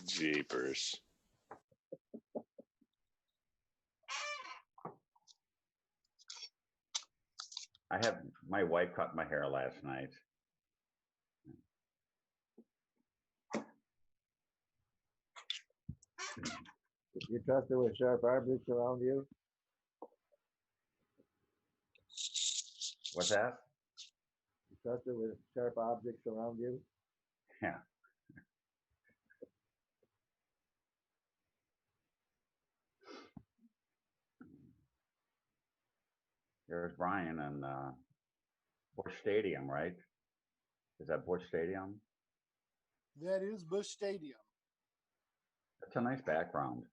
jeepers. My wife cut my hair last night. You trust her with sharp objects around you? What's that? You trust her with sharp objects around you? Yeah. There's Brian and Bush Stadium, right? Is that Bush Stadium? That is Bush Stadium. That's a nice background.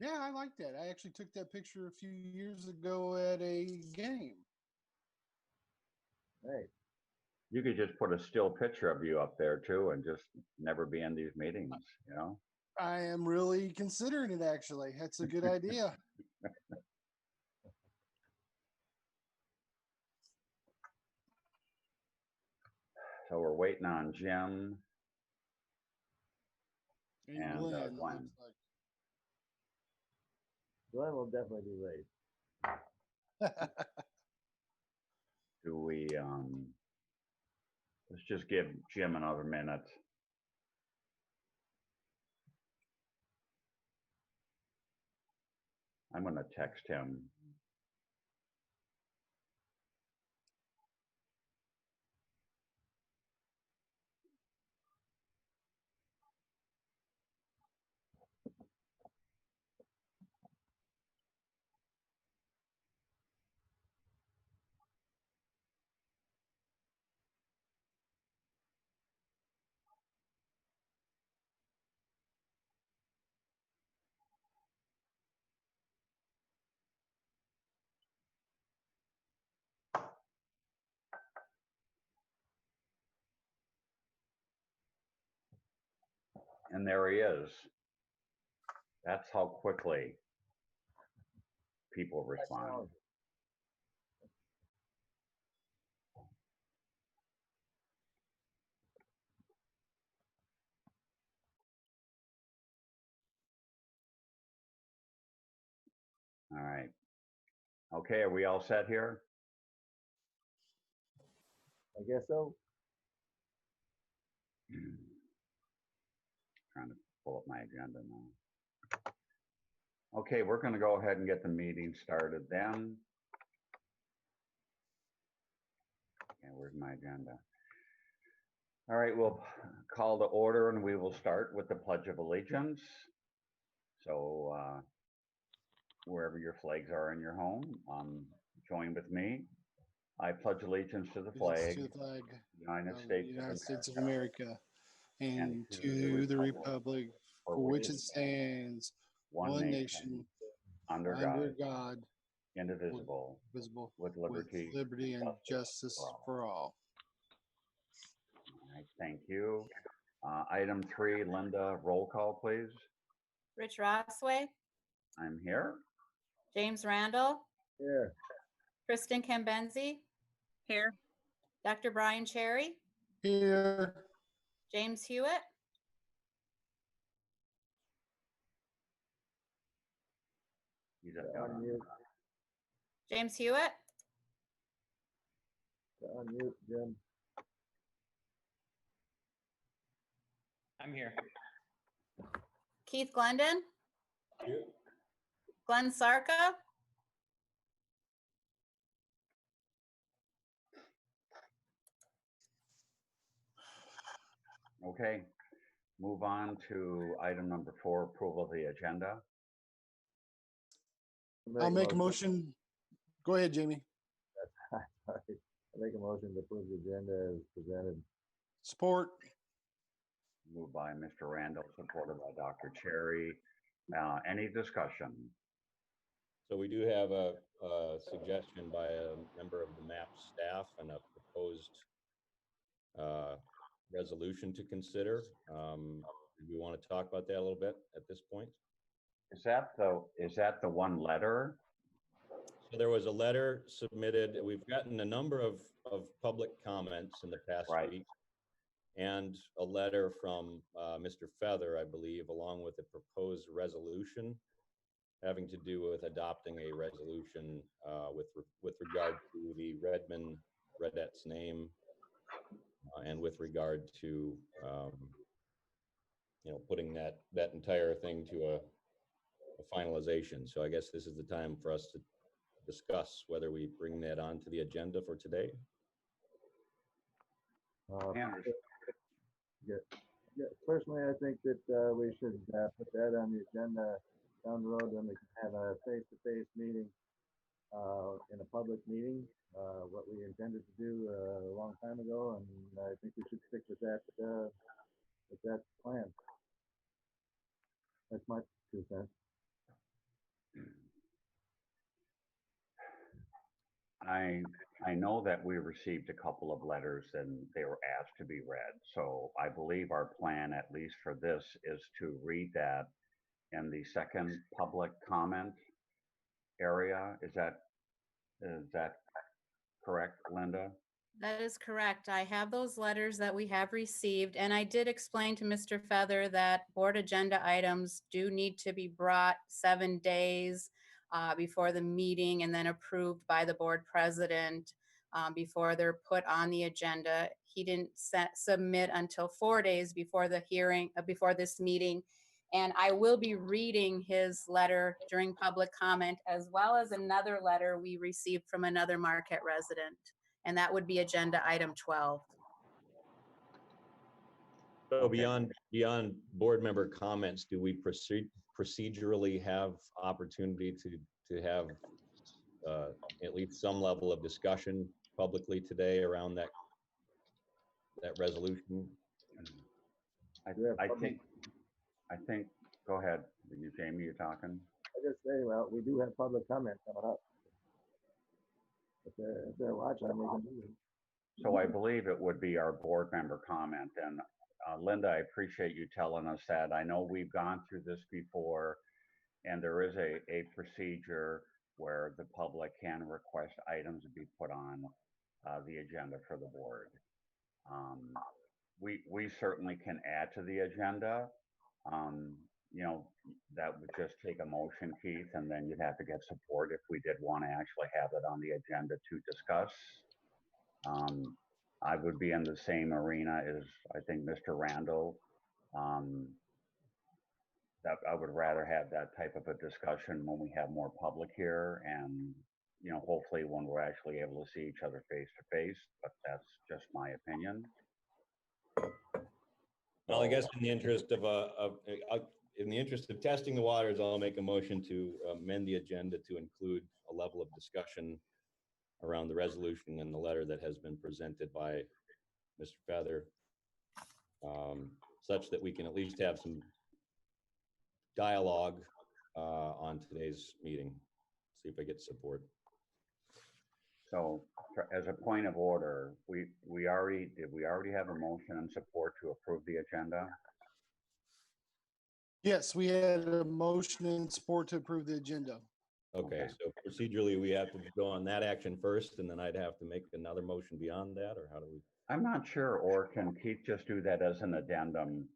Yeah, I like that. I actually took that picture a few years ago at a game. Hey, You could just put a still picture of you up there too and just never be in these meetings, you know? I am really considering it, actually. That's a good idea. So we're waiting on Jim and Glenn, Glenn. looks like. Glenn will definitely be late. Do we, let's just give Jim another minute. I'm gonna text him. And there he is. That's how quickly people respond. All right. Okay, are we all set here? I guess so. Trying to pull up my agenda now. Okay, we're going to go ahead and get the meeting started then. Okay, where's my agenda? All right, we'll call to order and we will start with the Pledge of Allegiance. So wherever your flags are in your home, join with me. I pledge allegiance to the flag, To the flag United of States the United States of America, America and to the republic for which it stands, one nation, under God, indivisible, visible, with liberty and justice for all. All right, thank you. Item 3, Linda, roll call, please. Rich Rossway, I'm here. James Randall, Here. Kristen Cambenzi, Here. Dr. Brian Cherry, Here. James Hewitt, You just To got on. unmute, James Hewitt, to unmute, Jim. I'm here. Keith Glendon, Here. Glenn Sarka, Okay, move on to item number 4, approval of the agenda. I'll make a motion. Go ahead, Jamie. Sorry. I make a motion to approve the agenda as presented. Support. Moved by Mr. Randall, supported by Dr. Cherry. Any discussion? So we do have a suggestion by a member of the MAP staff and a proposed resolution to consider. Do we want to talk about that a little bit at this point? Is that the one letter? So there was a letter submitted. We've gotten a number of public comments in the past Right. week. and a letter from Mr. Feather, I believe, along with a proposed resolution having to do with adopting a resolution with regard to the Redette's name and with regard to putting that entire thing to a finalization. So I guess this is the time for us to discuss whether we bring that onto the agenda for today. Anders, Yeah, personally, I think that we should put that on the agenda down the road when we can have a face-to-face meeting in a public meeting, what we intended to do a long time ago, and I think we should stick with that plan. That's my 2 cents. I know that we received a couple of letters and they were asked to be read. So I believe our plan, at least for this, is to read that in the second public comment area. Is that correct, Linda? That is correct. I have those letters that we have received, and I did explain to Mr. Feather that board agenda items do need to be brought 7 days before the meeting and then approved by the board president before they're put on the agenda. He didn't submit until 4 days before the hearing, before this meeting. And I will be reading his letter during public comment, as well as another letter we received from another Marquette resident. And that would be agenda item 12. So beyond board member comments, do we procedurally have opportunity to have at least some level of discussion publicly today around that resolution? I think, go ahead, Jamie, you're talking. I just say, well, we do have public comment coming up. If they're watching, we can do it. So I believe it would be our board member comment. And Linda, I appreciate you telling us that. I know we've gone through this before, and there is a procedure where the public can request items to be put on the agenda for the board. We certainly can add to the agenda. That would just take a motion, Keith, and then you'd have to get support if we did want to actually have it on the agenda to discuss. I would be in the same arena as I think Mr. Randall. That I would rather have that type of a discussion when we have more public here, and hopefully when we're actually able to see each other face to face. But that's just my opinion. Well, I guess in the interest of testing the waters, I'll make a motion to amend the agenda to include a level of discussion around the resolution and the letter that has been presented by Mr. Feather, such that we can at least have some dialogue on today's meeting. See if I get support. So, as a point of order, did we already have a motion and support to approve the agenda? Yes, we had a motion and support to approve the agenda. Okay, so procedurally, we have to go on that action first, and then I'd have to make another motion beyond that, or how do we? I'm not sure, or can Keith just do that as an addendum?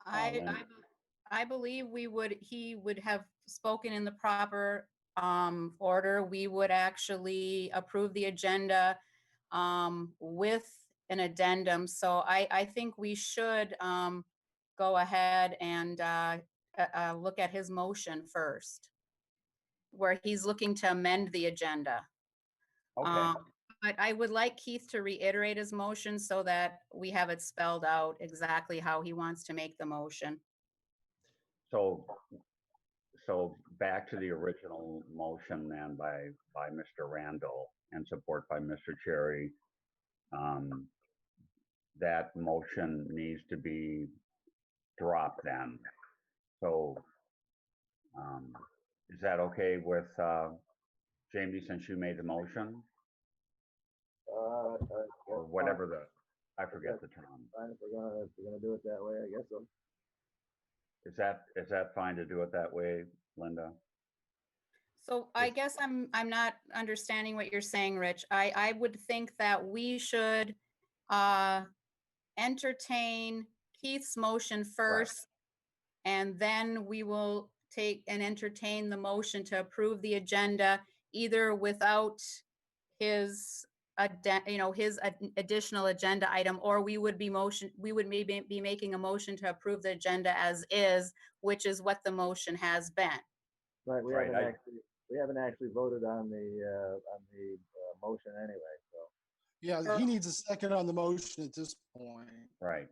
I believe he would have spoken in the proper order. We would actually approve the agenda with an addendum. So I think we should go ahead and look at his motion first, where he's looking to amend the agenda. Okay. But I would like Keith to reiterate his motion so that we have it spelled out exactly how he wants to make the motion. So back to the original motion then by Mr. Randall and support by Mr. Cherry. That motion needs to be dropped then. So is that okay with Jamie, since you made the motion? Or whatever I forget the term. Fine, if we're gonna do it that way, I guess so. Is that fine to do it that way, Linda? So I guess I'm not understanding what you're saying, Rich. I would think that we should entertain Keith's motion first, and then we will take and entertain the motion to approve the agenda either without his, his additional agenda item, or we would maybe be making a motion to approve the agenda as is, which is what the motion has been. Right, we Right, haven't actually voted on the motion anyway, so. Yeah, he needs a second on the motion at this point. Right.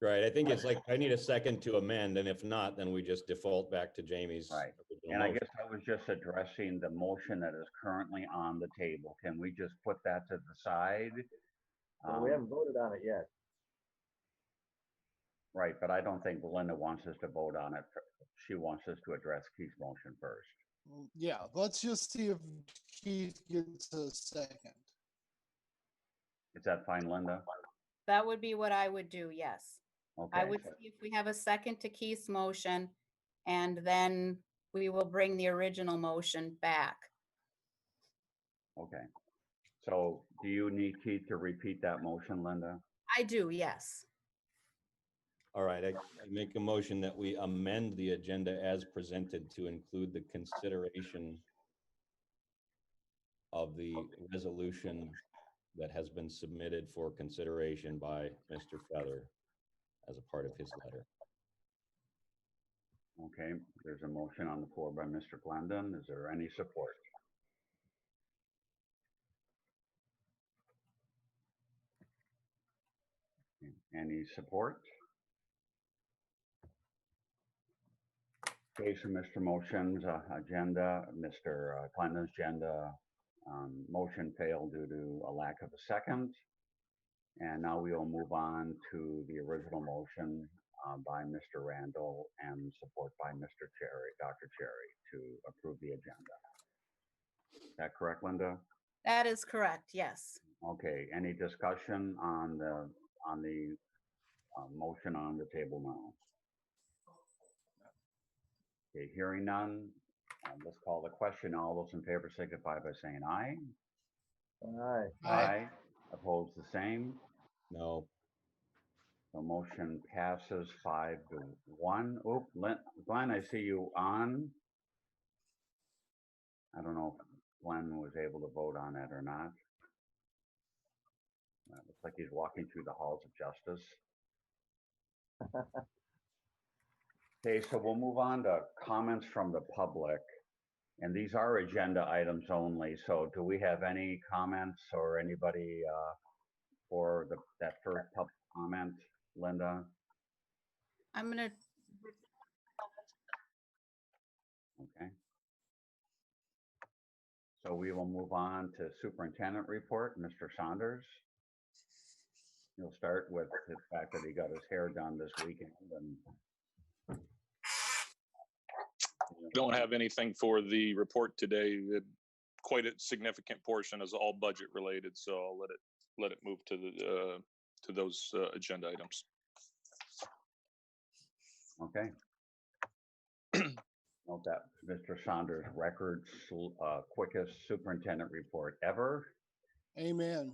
Right, I think it's like, I need a second to amend, and if not, then we just default back to Jamie's. Right. original And I motion. guess I was just addressing the motion that is currently on the table. Can we just put that to the side? Well, we haven't voted on it yet. Right, but I don't think Belinda wants us to vote on it. She wants us to address Keith's motion first. Yeah, let's just see if Keith gets a second. Is that fine, Linda? That would be what I would do, yes. Okay. I would see if we have a second to Keith's motion, and then we will bring the original motion back. Okay. So do you need Keith to repeat that motion, Linda? I do, yes. All right, I make a motion that we amend the agenda as presented to include the consideration of the resolution that has been submitted for consideration by Mr. Feather as a part of his letter. Okay, there's a motion on the floor by Mr. Glendon. Is there any support? Any support? Okay, so Mr. Motion's agenda, Mr. Glendon's agenda motion failed due to a lack of a second. And now we will move on to the original motion by Mr. Randall and support by Mr. Cherry, Dr. Cherry, to approve the agenda. Is that correct, Linda? That is correct, yes. Okay, any discussion on the motion on the table now? Okay, hearing none, let's call the question. All those in favor signify by saying aye. Aye. Aye. Opposed, the same. No, The motion passes 5-1. Oh, Glenn, I see you on. I don't know if Glenn was able to vote on it or not. It looks like he's walking through the halls of justice. Okay, so we'll move on to comments from the public. And these are agenda items only. So do we have any comments or anybody for that first public comment, Linda? I'm gonna, Okay. So we will move on to superintendent report, Mr. Saunders. You'll start with the fact that he got his hair done this weekend and Don't have anything for the report today. Quite a significant portion is all budget related, so I'll let it move to those agenda items. okay. Note that Mr. Saunders records quickest superintendent report ever. Amen.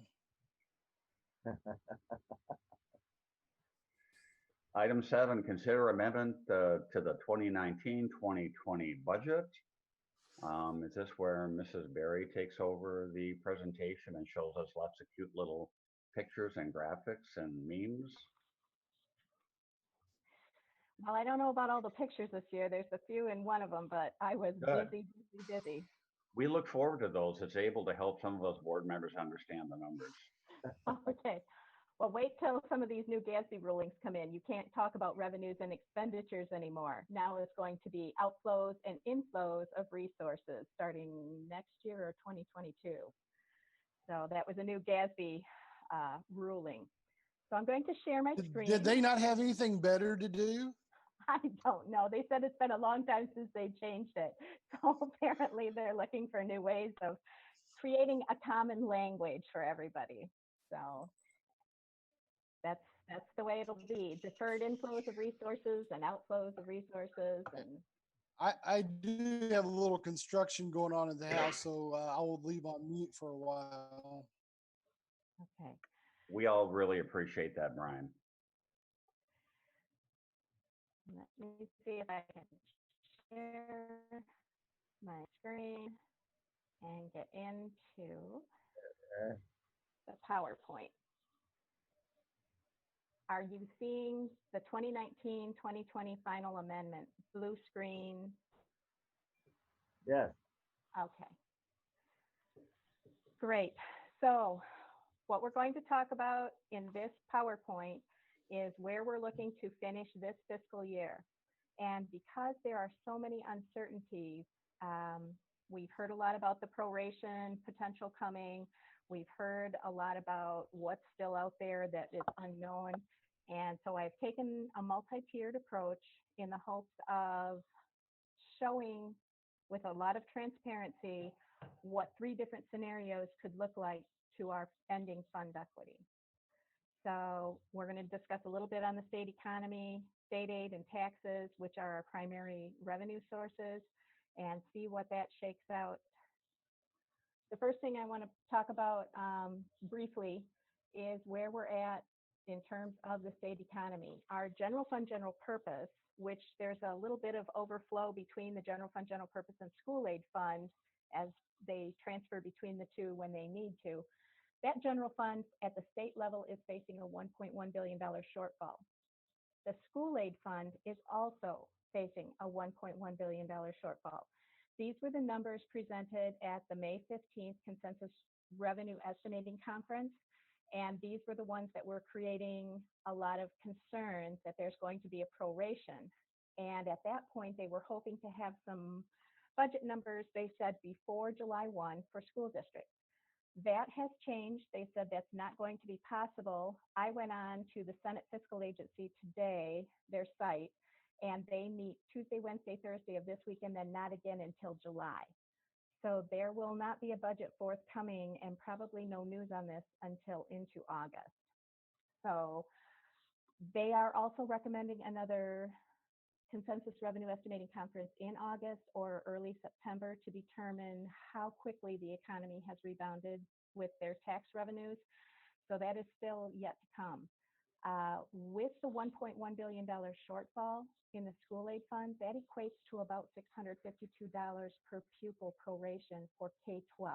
Item 7, consider amendment to the 2019-2020 budget. Is this where Mrs. Berry takes over the presentation and shows us lots of cute little pictures and graphics and memes? Well, I don't know about all the pictures this year. There's a few in one of them, but I was Good. busy. We look forward to those. It's able to help some of us board members understand the numbers. Okay. Well, wait till some of these new GASB rulings come in. You can't talk about revenues and expenditures anymore. Now it's going to be outflows and inflows of resources starting next year or 2022. So that was a new GASB ruling. So I'm going to share my screen. Did they not have anything better to do? I don't know. They said it's been a long time since they changed it. So apparently they're looking for new ways of creating a common language for everybody. So that's the way it'll be. Deferred inflows of resources and outflows of resources. And I do have a little construction going on in the house, so I will leave on mute for a while. okay. We all really appreciate that, Brian. Let me see if I can share my screen and get into the PowerPoint. Are you seeing the 2019-2020 final amendment, blue screen? Yes. Okay. Great. So what we're going to talk about in this PowerPoint is where we're looking to finish this fiscal year. And because there are so many uncertainties, we've heard a lot about the proration potential coming. We've heard a lot about what's still out there that is unknown. And so I've taken a multi-tiered approach in the hopes of showing with a lot of transparency what 3 different scenarios could look like to our ending fund equity. So we're going to discuss a little bit on the state economy, state aid and taxes, which are our primary revenue sources, and see what that shakes out. The first thing I want to talk about briefly is where we're at in terms of the state economy. Our general fund, general purpose, which there's a little bit of overflow between the general fund, general purpose and school aid fund as they transfer between the two when they need to. That general fund at the state level is facing a $1.1 billion shortfall. The school aid fund is also facing a $1.1 billion shortfall. These were the numbers presented at the May 15th Consensus Revenue Estimating Conference. And these were the ones that were creating a lot of concerns that there's going to be a proration. And at that point, they were hoping to have some budget numbers, they said, before July 1 for school districts. That has changed. They said that's not going to be possible. I went on to the Senate Fiscal Agency today, their site, and they meet Tuesday, Wednesday, Thursday of this week, and then not again until July. So there will not be a budget forthcoming and probably no news on this until into August. So they are also recommending another Consensus Revenue Estimating Conference in August or early September to determine how quickly the economy has rebounded with their tax revenues. So that is still yet to come. With the $1.1 billion shortfall in the school aid fund, that equates to about $652 per pupil proration for K-12.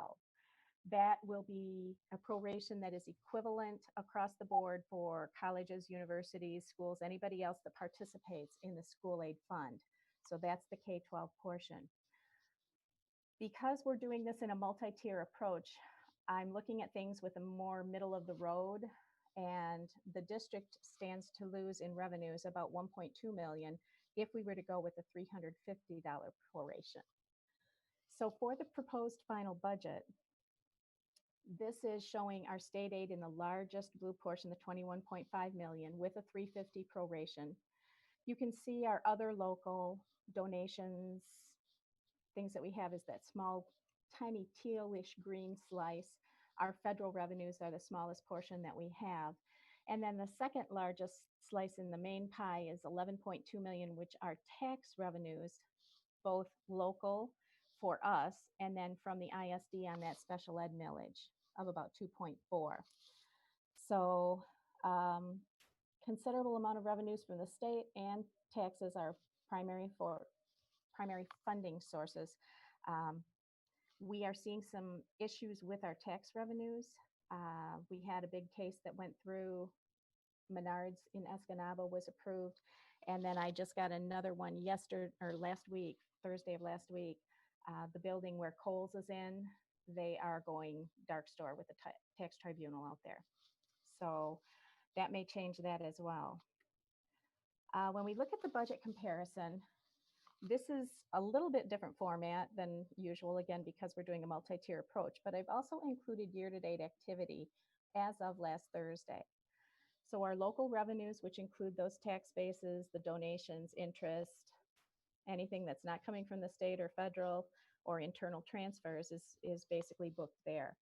That will be a proration that is equivalent across the board for colleges, universities, schools, anybody else that participates in the school aid fund. So that's the K-12 portion. Because we're doing this in a multi-tier approach, I'm looking at things with a more middle of the road, and the district stands to lose in revenues about $1.2 million if we were to go with a $350 proration. So for the proposed final budget, this is showing our state aid in the largest blue portion, the $21.5 million, with a $350 proration. You can see our other local donations, things that we have is that small, tiny tealish green slice. Our federal revenues are the smallest portion that we have. And then the second largest slice in the main pie is 11.2 million, which are tax revenues, both local for us, and then from the ISD on that special ed millage of about 2.4. So considerable amount of revenues from the state, and taxes are primary funding sources. We are seeing some issues with our tax revenues. We had a big case that went through. Menards in Escanaba was approved. And then I just got another one last week, Thursday of last week. The building where Kohl's is in, they are going dark store with the tax tribunal out there. So that may change that as well. When we look at the budget comparison, this is a little bit different format than usual, again, because we're doing a multi-tier approach, but I've also included year-to-date activity as of last Thursday. So our local revenues, which include those tax bases, the donations, interest, anything that's not coming from the state or federal or internal transfers is basically booked there.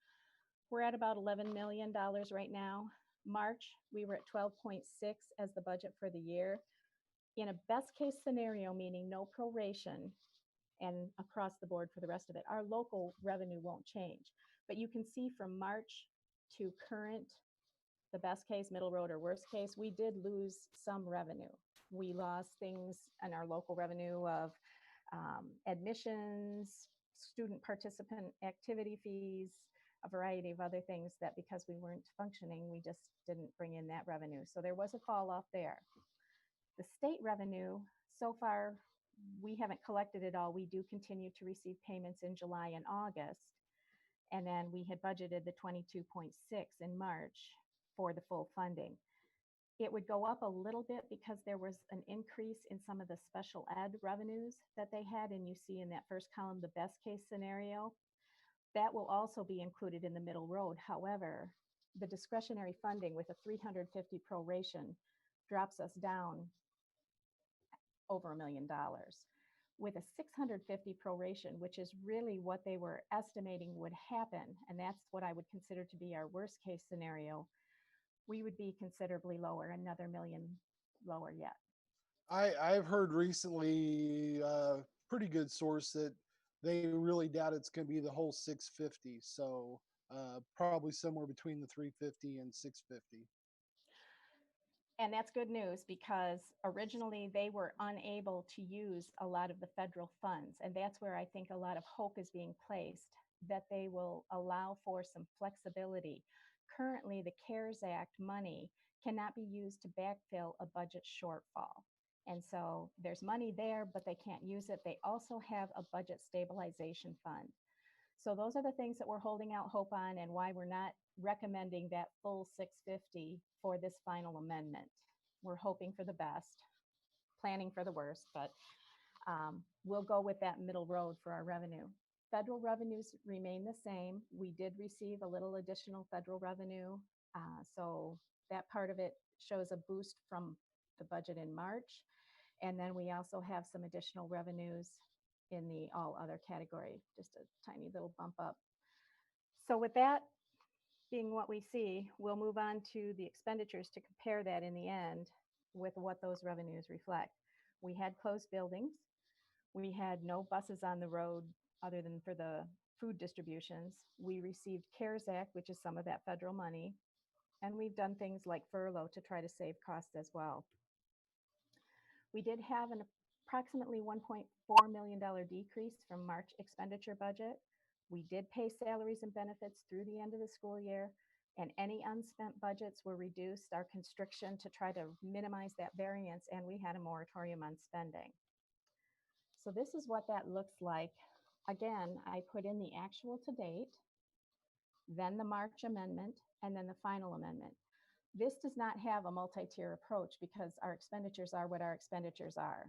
We're at about $11 million right now. March, we were at 12.6 as the budget for the year. In a best case scenario, meaning no proration and across the board for the rest of it, our local revenue won't change. But you can see from March to current, the best case, middle road, or worst case, we did lose some revenue. We lost things in our local revenue of admissions, student participant activity fees, a variety of other things that because we weren't functioning, we just didn't bring in that revenue. So there was a fall off there. The state revenue, so far, we haven't collected it all. We do continue to receive payments in July and August. And then we had budgeted the 22.6 in March for the full funding. It would go up a little bit because there was an increase in some of the special ed revenues that they had. And you see in that first column, the best case scenario. That will also be included in the middle road. However, the discretionary funding with a 350 proration drops us down over $1 million. With a 650 proration, which is really what they were estimating would happen, and that's what I would consider to be our worst case scenario, we would be considerably lower, another $1 million lower yet. I've heard recently, pretty good source that they really doubt it's going to be the whole 650. So probably somewhere between the 350 and 650. And that's good news because originally they were unable to use a lot of the federal funds. And that's where I think a lot of hope is being placed, that they will allow for some flexibility. Currently, the CARES Act money cannot be used to backfill a budget shortfall. And so there's money there, but they can't use it. They also have a budget stabilization fund. So those are the things that we're holding out hope on and why we're not recommending that full 650 for this final amendment. We're hoping for the best, planning for the worst, but we'll go with that middle road for our revenue. Federal revenues remain the same. We did receive a little additional federal revenue. So that part of it shows a boost from the budget in March. And then we also have some additional revenues in the all other category, just a tiny little bump up. So with that being what we see, we'll move on to the expenditures to compare that in the end with what those revenues reflect. We had closed buildings. We had no buses on the road other than for the food distributions. We received CARES Act, which is some of that federal money. And we've done things like furlough to try to save costs as well. We did have an approximately $1.4 million decrease from March expenditure budget. We did pay salaries and benefits through the end of the school year, and any unspent budgets were reduced, our constriction to try to minimize that variance, and we had a moratorium on spending. So this is what that looks like. Again, I put in the actual to date, then the March amendment, and then the final amendment. This does not have a multi-tier approach because our expenditures are what our expenditures are.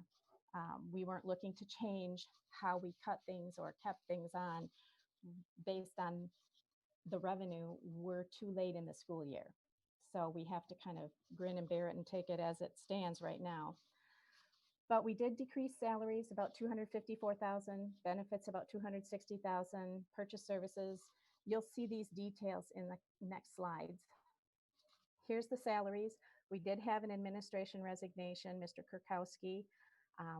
We weren't looking to change how we cut things or kept things on based on the revenue. We're too late in the school year. So we have to kind of grin and bear it and take it as it stands right now. But we did decrease salaries about $254,000, benefits about $260,000, purchase services. You'll see these details in the next slides. Here's the salaries. We did have an administration resignation, Mr. Kurkowski.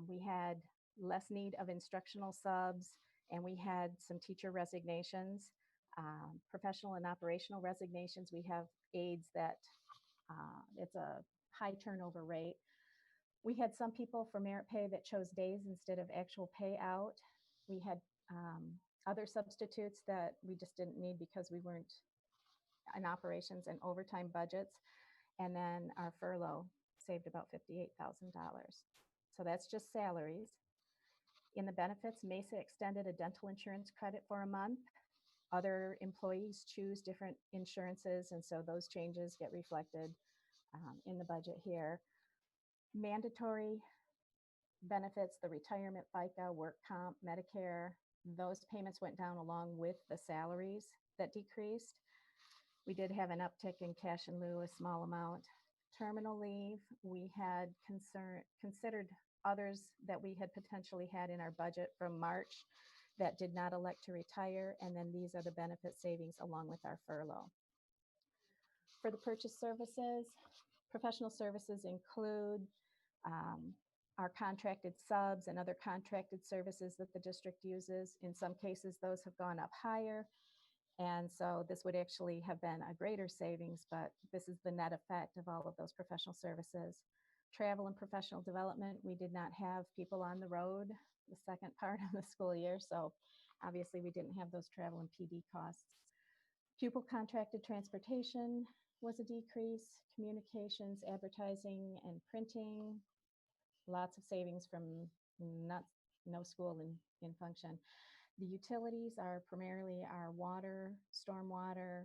We had less need of instructional subs, and we had some teacher resignations, professional and operational resignations. We have aides that it's a high turnover rate. We had some people for merit pay that chose days instead of actual payout. We had other substitutes that we just didn't need because we weren't in operations and overtime budgets. And then our furlough saved about $58,000. So that's just salaries. In the benefits, Mesa extended a dental insurance credit for a month. Other employees choose different insurances, and so those changes get reflected in the budget here. Mandatory benefits, the retirement, FICA, work comp, Medicare, those payments went down along with the salaries that decreased. We did have an uptick in cash in lieu, a small amount. Terminal leave, we had considered others that we had potentially had in our budget from March that did not elect to retire, and then these are the benefit savings along with our furlough. For the purchase services, professional services include our contracted subs and other contracted services that the district uses. In some cases, those have gone up higher. And so this would actually have been a greater savings, but this is the net effect of all of those professional services. Travel and professional development, we did not have people on the road the second part of the school year, so obviously we didn't have those travel and PD costs. Pupil contracted transportation was a decrease. Communications, advertising, and printing, lots of savings from no school in function. The utilities are primarily our water, stormwater,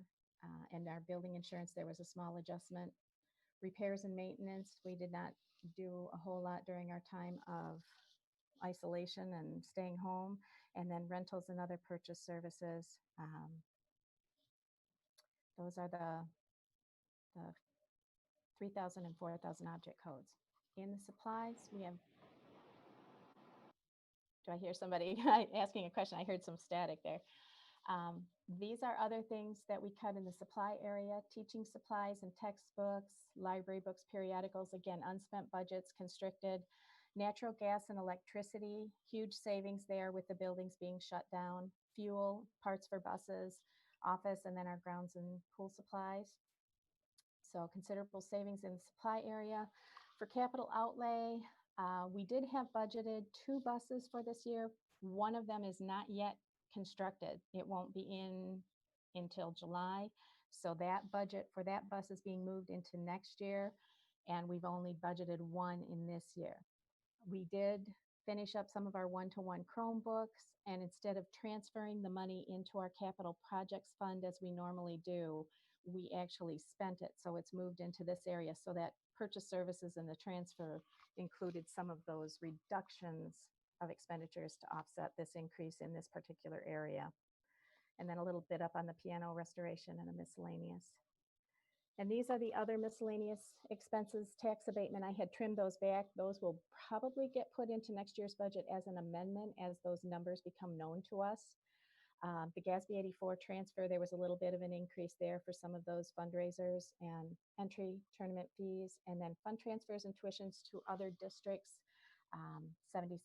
and our building insurance. There was a small adjustment. Repairs and maintenance, we did not do a whole lot during our time of isolation and staying home. And then rentals and other purchase services. Those are the 3,000 and 4,000 object codes. In the supplies, we have, do I hear somebody asking a question? I heard some static there. These are other things that we cut in the supply area: teaching supplies and textbooks, library books, periodicals, again, unspent budgets, constricted. Natural gas and electricity, huge savings there with the buildings being shut down. Fuel, parts for buses, office, and then our grounds and pool supplies. So considerable savings in the supply area. For capital outlay, we did have budgeted 2 buses for this year. One of them is not yet constructed. It won't be in until July. So that budget for that bus is being moved into next year, and we've only budgeted 1 in this year. We did finish up some of our one-to-one Chromebooks, and instead of transferring the money into our capital projects fund as we normally do, we actually spent it. So it's moved into this area, so that purchase services and the transfer included some of those reductions of expenditures to offset this increase in this particular area. And then a little bit up on the piano restoration and the miscellaneous. And these are the other miscellaneous expenses. Tax abatement, I had trimmed those back. Those will probably get put into next year's budget as an amendment as those numbers become known to us. The GASB 84 transfer, there was a little bit of an increase there for some of those fundraisers and entry tournament fees, and then fund transfers and tuitions to other districts, $76,000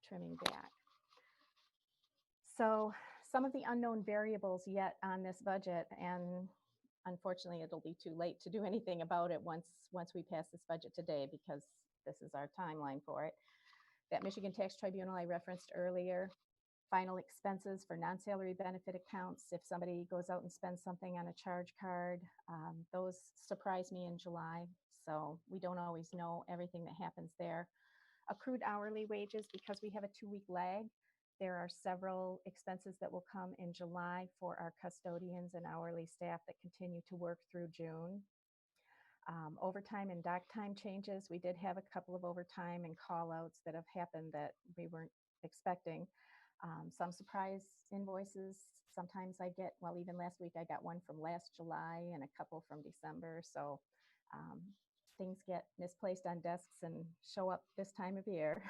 trimming back. So some of the unknown variables yet on this budget, and unfortunately it'll be too late to do anything about it once we pass this budget today, because this is our timeline for it. That Michigan Tax Tribunal I referenced earlier. Final expenses for non-salary benefit accounts. If somebody goes out and spends something on a charge card, those surprise me in July. So we don't always know everything that happens there. Accrued hourly wages, because we have a 2-week lag, there are several expenses that will come in July for our custodians and hourly staff that continue to work through June. Overtime and dock time changes. We did have a couple of overtime and call outs that have happened that we weren't expecting. Some surprise invoices. Sometimes I get, well, even last week I got one from last July and a couple from December. So things get misplaced on desks and show up this time of year.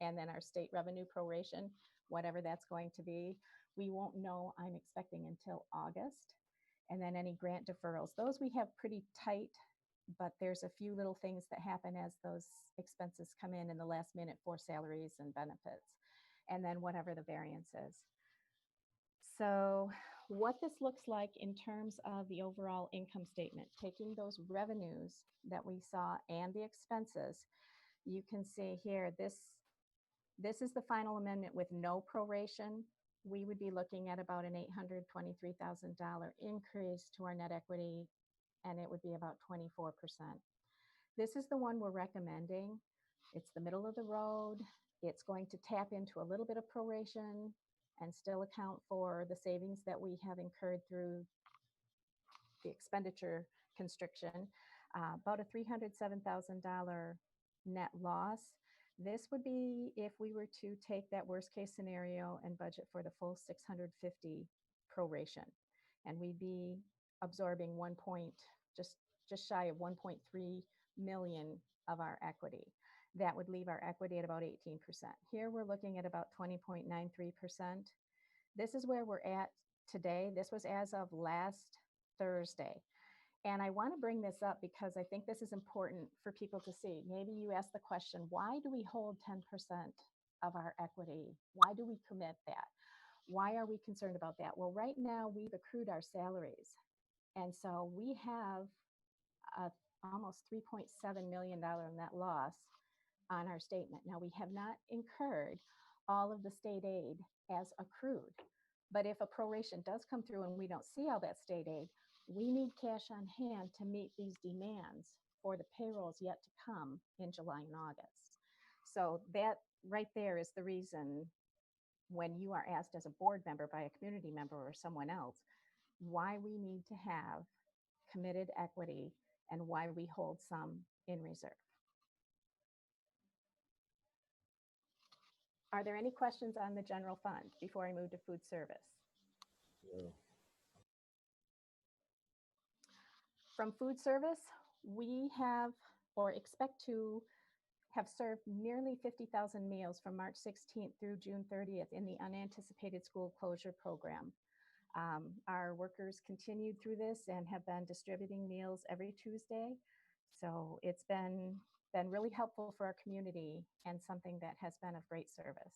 And then our state revenue proration, whatever that's going to be, we won't know, I'm expecting, until August. And then any grant deferrals, those we have pretty tight, but there's a few little things that happen as those expenses come in the last minute for salaries and benefits. And then whatever the variance is. So what this looks like in terms of the overall income statement, taking those revenues that we saw and the expenses, you can see here, this is the final amendment with no proration. We would be looking at about an $823,000 increase to our net equity, and it would be about 24%. This is the one we're recommending. It's the middle of the road. It's going to tap into a little bit of proration and still account for the savings that we have incurred through the expenditure constriction. About a $307,000 net loss. This would be if we were to take that worst case scenario and budget for the full 650 proration. And we'd be absorbing just shy of 1.3 million of our equity. That would leave our equity at about 18%. Here we're looking at about 20.93%. This is where we're at today. This was as of last Thursday. And I want to bring this up because I think this is important for people to see. Maybe you ask the question, why do we hold 10% of our equity? Why do we commit that? Why are we concerned about that? Well, right now we've accrued our salaries. And so we have almost $3.7 million net loss on our statement. Now, we have not incurred all of the state aid as accrued, but if a proration does come through and we don't see all that state aid, we need cash on hand to meet these demands for the payrolls yet to come in July and August. So that right there is the reason when you are asked as a board member by a community member or someone else, why we need to have committed equity and why we hold some in reserve. Are there any questions on the general fund before I move to food service? No. From food service, we have or expect to have served nearly 50,000 meals from March 16th through June 30th in the unanticipated school closure program. Our workers continued through this and have been distributing meals every Tuesday. So it's been really helpful for our community and something that has been of great service.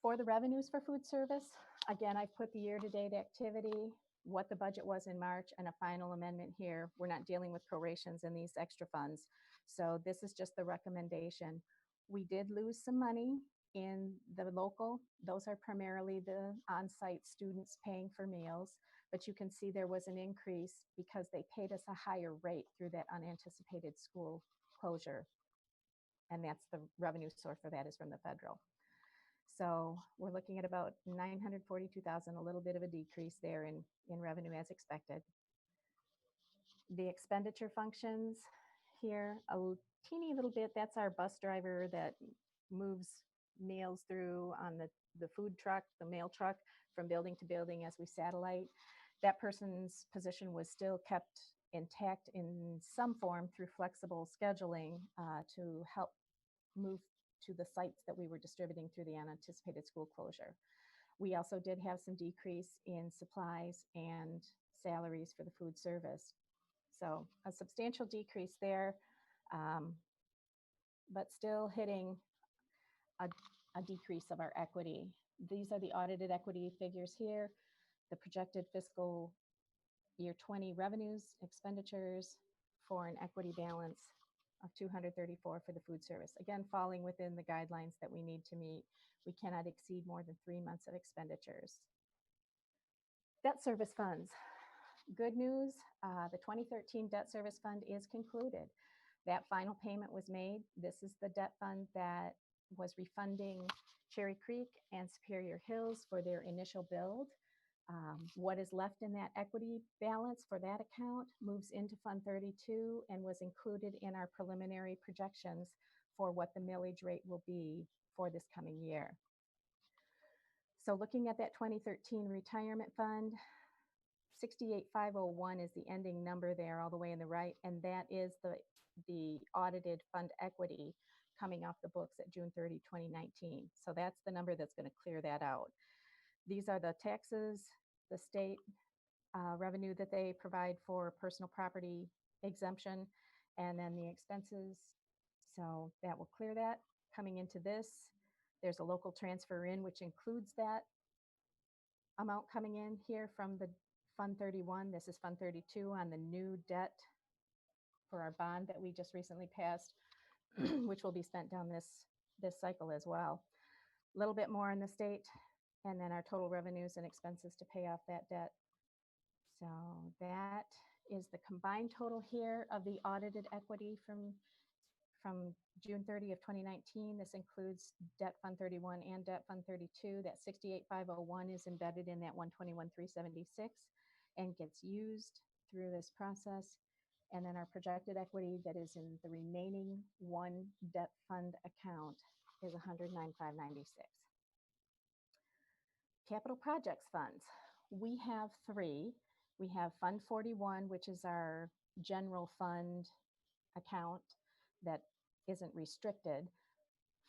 For the revenues for food service, again, I've put the year-to-date activity, what the budget was in March, and a final amendment here. We're not dealing with prorations in these extra funds. So this is just the recommendation. We did lose some money in the local. Those are primarily the on-site students paying for meals, but you can see there was an increase because they paid us a higher rate through that unanticipated school closure. And that's the revenue source for that is from the federal. So we're looking at about 942,000, a little bit of a decrease there in revenue as expected. The expenditure functions here, a teeny little bit, that's our bus driver that moves meals through on the food truck, the mail truck, from building to building as we satellite. That person's position was still kept intact in some form through flexible scheduling to help move to the sites that we were distributing through the unanticipated school closure. We also did have some decrease in supplies and salaries for the food service. So a substantial decrease there, but still hitting a decrease of our equity. These are the audited equity figures here, the projected fiscal year 20 revenues, expenditures for an equity balance of 234 for the food service. Again, falling within the guidelines that we need to meet. We cannot exceed more than 3 months of expenditures. Debt service funds. Good news, the 2013 debt service fund is concluded. That final payment was made. This is the debt fund that was refunding Cherry Creek and Superior Hills for their initial build. What is left in that equity balance for that account moves into Fund 32 and was included in our preliminary projections for what the millage rate will be for this coming year. So looking at that 2013 retirement fund, 68,501 is the ending number there all the way in the right, and that is the audited fund equity coming off the books at June 30, 2019. So that's the number that's going to clear that out. These are the taxes, the state revenue that they provide for personal property exemption, and then the expenses. So that will clear that. Coming into this, there's a local transfer in, which includes that amount coming in here from the Fund 31. This is Fund 32 on the new debt for our bond that we just recently passed, which will be spent down this cycle as well. A little bit more in the state, and then our total revenues and expenses to pay off that debt. So that is the combined total here of the audited equity from June 30 of 2019. This includes debt Fund 31 and debt Fund 32. That 68,501 is embedded in that 121,376 and gets used through this process. And then our projected equity that is in the remaining one debt fund account is 109,596. Capital projects funds. We have three. We have Fund 41, which is our general fund account that isn't restricted.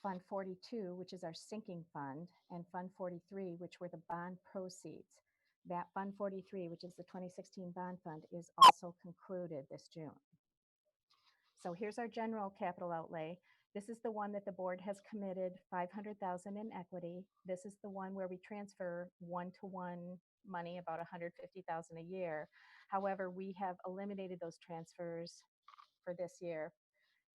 Fund 42, which is our sinking fund, and Fund 43, which were the bond proceeds. That Fund 43, which is the 2016 bond fund, is also concluded this June. So here's our general capital outlay. This is the one that the board has committed 500,000 in equity. This is the one where we transfer one-to-one money, about 150,000 a year. However, we have eliminated those transfers for this year,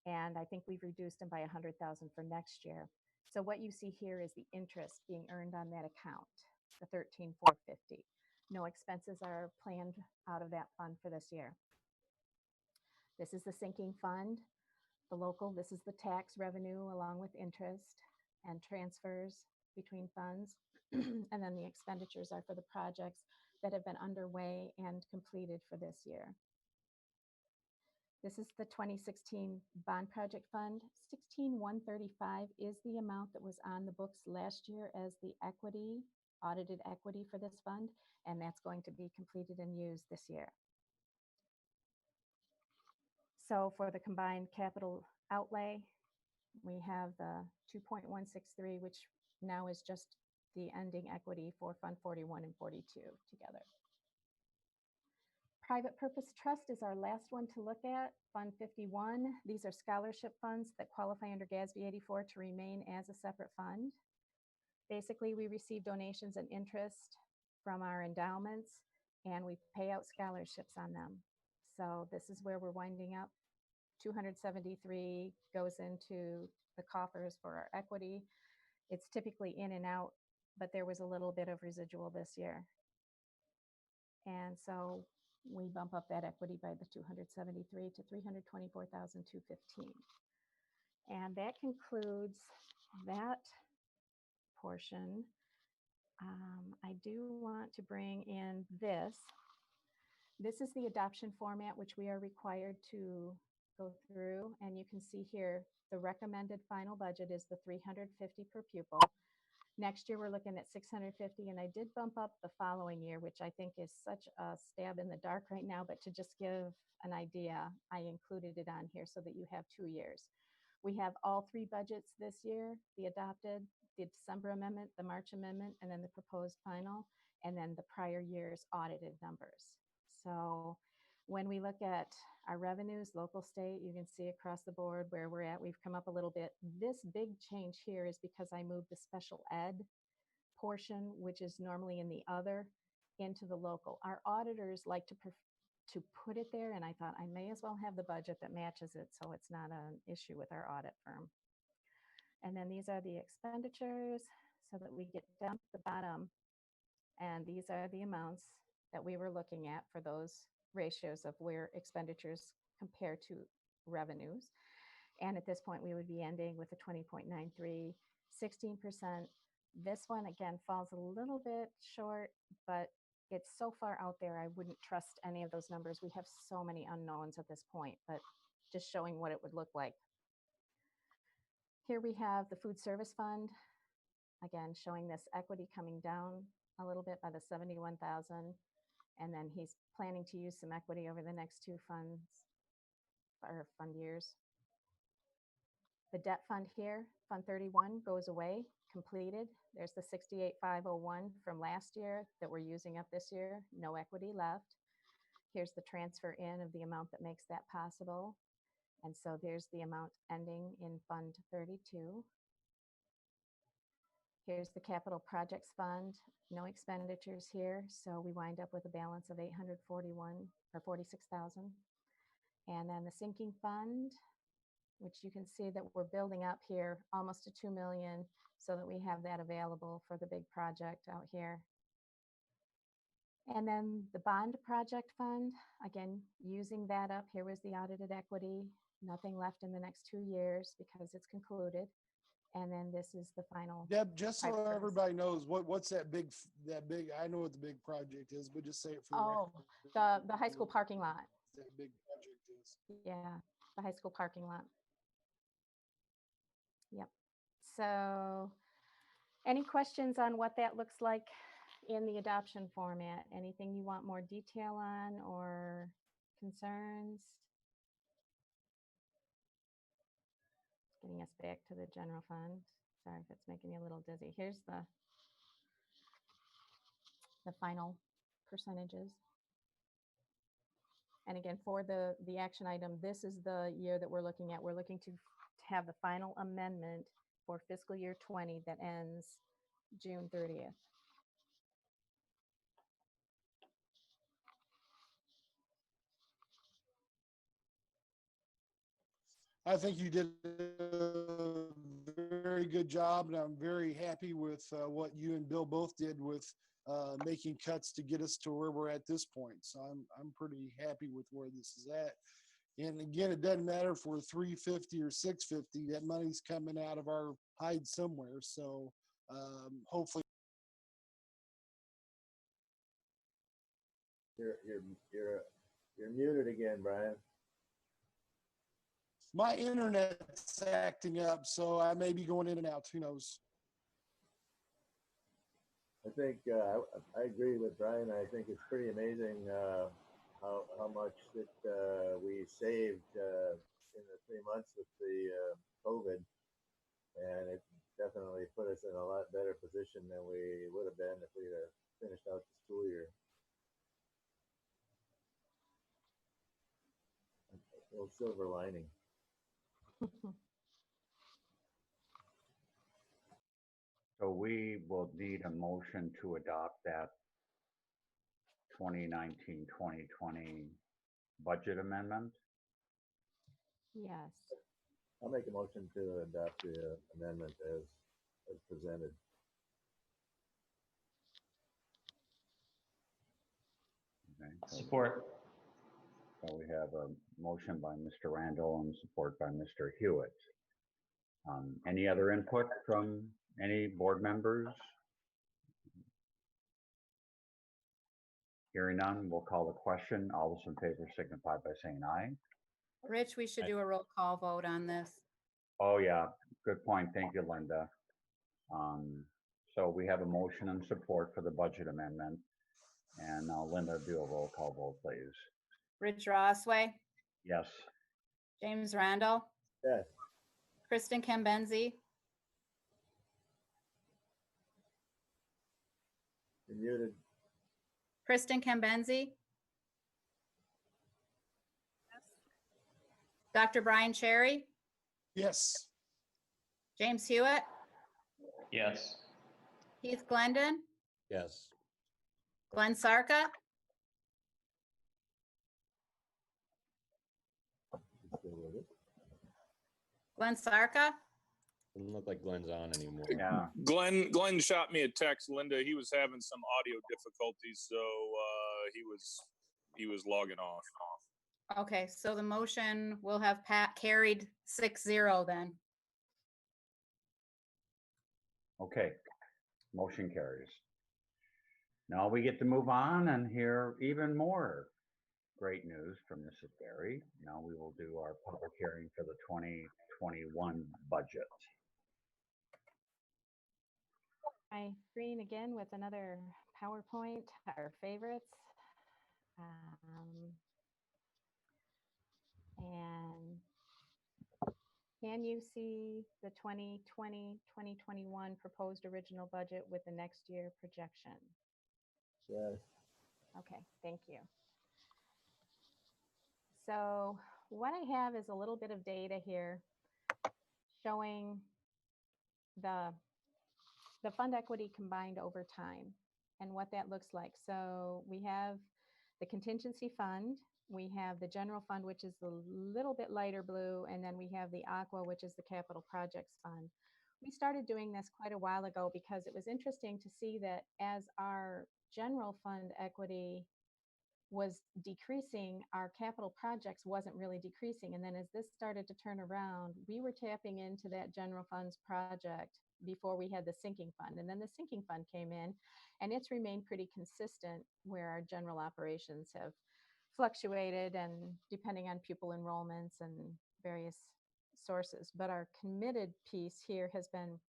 and I think we've reduced them by 100,000 for next year. So what you see here is the interest being earned on that account, the 13,450. No expenses are planned out of that fund for this year. This is the sinking fund. The local, this is the tax revenue along with interest and transfers between funds. And then the expenditures are for the projects that have been underway and completed for this year. This is the 2016 bond project fund. 16,135 is the amount that was on the books last year as the equity, audited equity for this fund, and that's going to be completed and used this year. So for the combined capital outlay, we have the 2.163, which now is just the ending equity for Fund 41 and 42 together. Private Purpose Trust is our last one to look at, Fund 51. These are scholarship funds that qualify under GASB 84 to remain as a separate fund. Basically, we receive donations and interest from our endowments, and we pay out scholarships on them. So this is where we're winding up. 273 goes into the coffers for our equity. It's typically in and out, but there was a little bit of residual this year. And so we bump up that equity by the 273 to 324,215. And that concludes that portion. I do want to bring in this. This is the adoption format, which we are required to go through. And you can see here, the recommended final budget is the 350 per pupil. Next year, we're looking at 650, and I did bump up the following year, which I think is such a stab in the dark right now, but to just give an idea, I included it on here so that you have 2 years. We have all 3 budgets this year, the adopted, the December amendment, the March amendment, and then the proposed final, and then the prior year's audited numbers. So when we look at our revenues, local, state, you can see across the board where we're at. We've come up a little bit. This big change here is because I moved the special ed portion, which is normally in the other, into the local. Our auditors like to put it there, and I thought I may as well have the budget that matches it so it's not an issue with our audit firm. And then these are the expenditures so that we get down to the bottom, and these are the amounts that we were looking at for those ratios of where expenditures compare to revenues. And at this point, we would be ending with a 20.93, 16%. This one, again, falls a little bit short, but it's so far out there, I wouldn't trust any of those numbers. We have so many unknowns at this point, but just showing what it would look like. Here we have the food service fund, again, showing this equity coming down a little bit by the 71,000. And then he's planning to use some equity over the next 2 funds or fund years. The debt fund here, Fund 31, goes away, completed. There's the 68,501 from last year that we're using up this year, no equity left. Here's the transfer in of the amount that makes that possible. And so there's the amount ending in Fund 32. Here's the capital projects fund, no expenditures here. So we wind up with a balance of 841 or 46,000. And then the sinking fund, which you can see that we're building up here almost to 2 million so that we have that available for the big project out here. And then the bond project fund, again, using that up, here was the audited equity, nothing left in the next 2 years because it's concluded. And then this is the final. Deb, just so private purpose. everybody knows, what's that big, I know what the big project is, but just say it for the Oh, record. the high school parking lot. That big project is. Yeah, the high school parking lot. Yep. So any questions on what that looks like in the adoption format? Anything you want more detail on or concerns? Getting us back to the general fund. Sorry if it's making you a little dizzy. Here's the final percentages. And again, for the action item, this is the year that we're looking at. We're looking to have the final amendment for fiscal year 20 that ends June 30th. I think you did a very good job, and I'm very happy with what you and Bill both did with making cuts to get us to where we're at this point. So I'm pretty happy with where this is at. And again, it doesn't matter if we're 350 or 650. That money's coming out of our hide somewhere. So hopefully. You're muted again, Brian. My internet's acting up, so I may be going in and out. Who knows? I think I agree with Brian. I think it's pretty amazing how much that we saved in the 3 months with the COVID, and it definitely put us in a lot better position than we would have been if we'd have finished out the school year. A little silver lining. So we will need a motion to adopt that 2019-2020 budget amendment. Yes. I'll make a motion to adopt the amendment as presented. Okay, Support. so we have a motion by Mr. Randall and support by Mr. Hewitt. Any other input from any board members? Hearing none, we'll call the question. All those in favor signify by saying aye. Rich, we should do a roll call vote on this. Oh, yeah, good point. Thank you, Linda. So we have a motion and support for the budget amendment. And now Linda, do a roll call vote, please. Rich Rossway, Yes. James Randall, Yes. Kristen Cambenzi, You're muted. Kristen Cambenzi. Dr. Brian Cherry, Yes. James Hewitt, Yes. Keith Glendon, Yes. Glenn Sarka, You still with it? Glenn Sarka. Doesn't look like Glenn's on anymore. Yeah. Glenn shot me a text, Linda. He was having some audio difficulties, so he was logging off. Okay, so the motion will have carried 6-0 then. Okay. Motion carries. Now we get to move on and hear even more great news from Mrs. Berry. Now we will do our public hearing for the 2021 budget. My screen again with another PowerPoint, our favorites. And can you see the 2020-2021 proposed original budget with the next year projection? Yes. Okay, thank you. So what I have is a little bit of data here showing the fund equity combined over time and what that looks like. So we have the contingency fund, we have the general fund, which is the little bit lighter blue, and then we have the aqua, which is the capital projects fund. We started doing this quite a while ago because it was interesting to see that as our general fund equity was decreasing, our capital projects wasn't really decreasing. And then as this started to turn around, we were tapping into that general funds project before we had the sinking fund. And then the sinking fund came in, and it's remained pretty consistent where our general operations have fluctuated and depending on pupil enrollments and various sources. But our committed piece here has been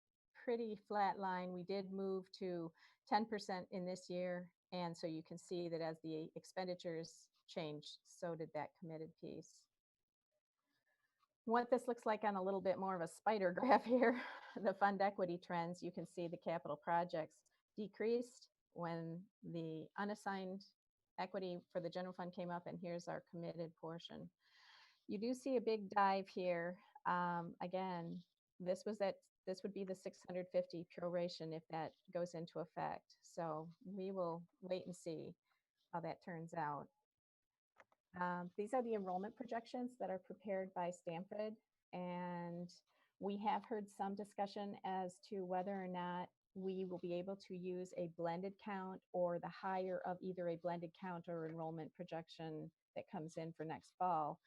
pretty flat line. We did move to 10% in this year. And so you can see that as the expenditures changed, so did that committed piece. What this looks like on a little bit more of a spider graph here, the fund equity trends, you can see the capital projects decreased when the unassigned equity for the general fund came up, and here's our committed portion. You do see a big dive here Again, this would be the 650 proration if that goes into effect. So we will wait and see how that turns out. These are the enrollment projections that are prepared by Stanford, and we have heard some discussion as to whether or not we will be able to use a blended count or the higher of either a blended count or enrollment projection that comes in for next fall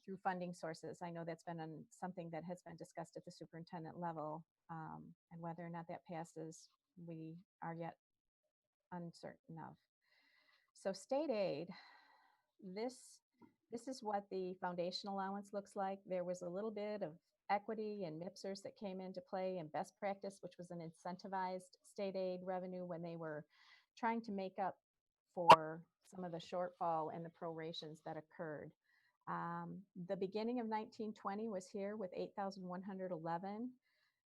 through funding sources. I know that's been something that has been discussed at the superintendent level, and whether or not that passes, we are yet uncertain of. So state aid, this is what the foundation allowance looks like. There was a little bit of equity and MIPSers that came into play, and best practice, which was an incentivized state aid revenue when they were trying to make up for some of the shortfall and the prorations that occurred. The beginning of 1920 was here with 8,111.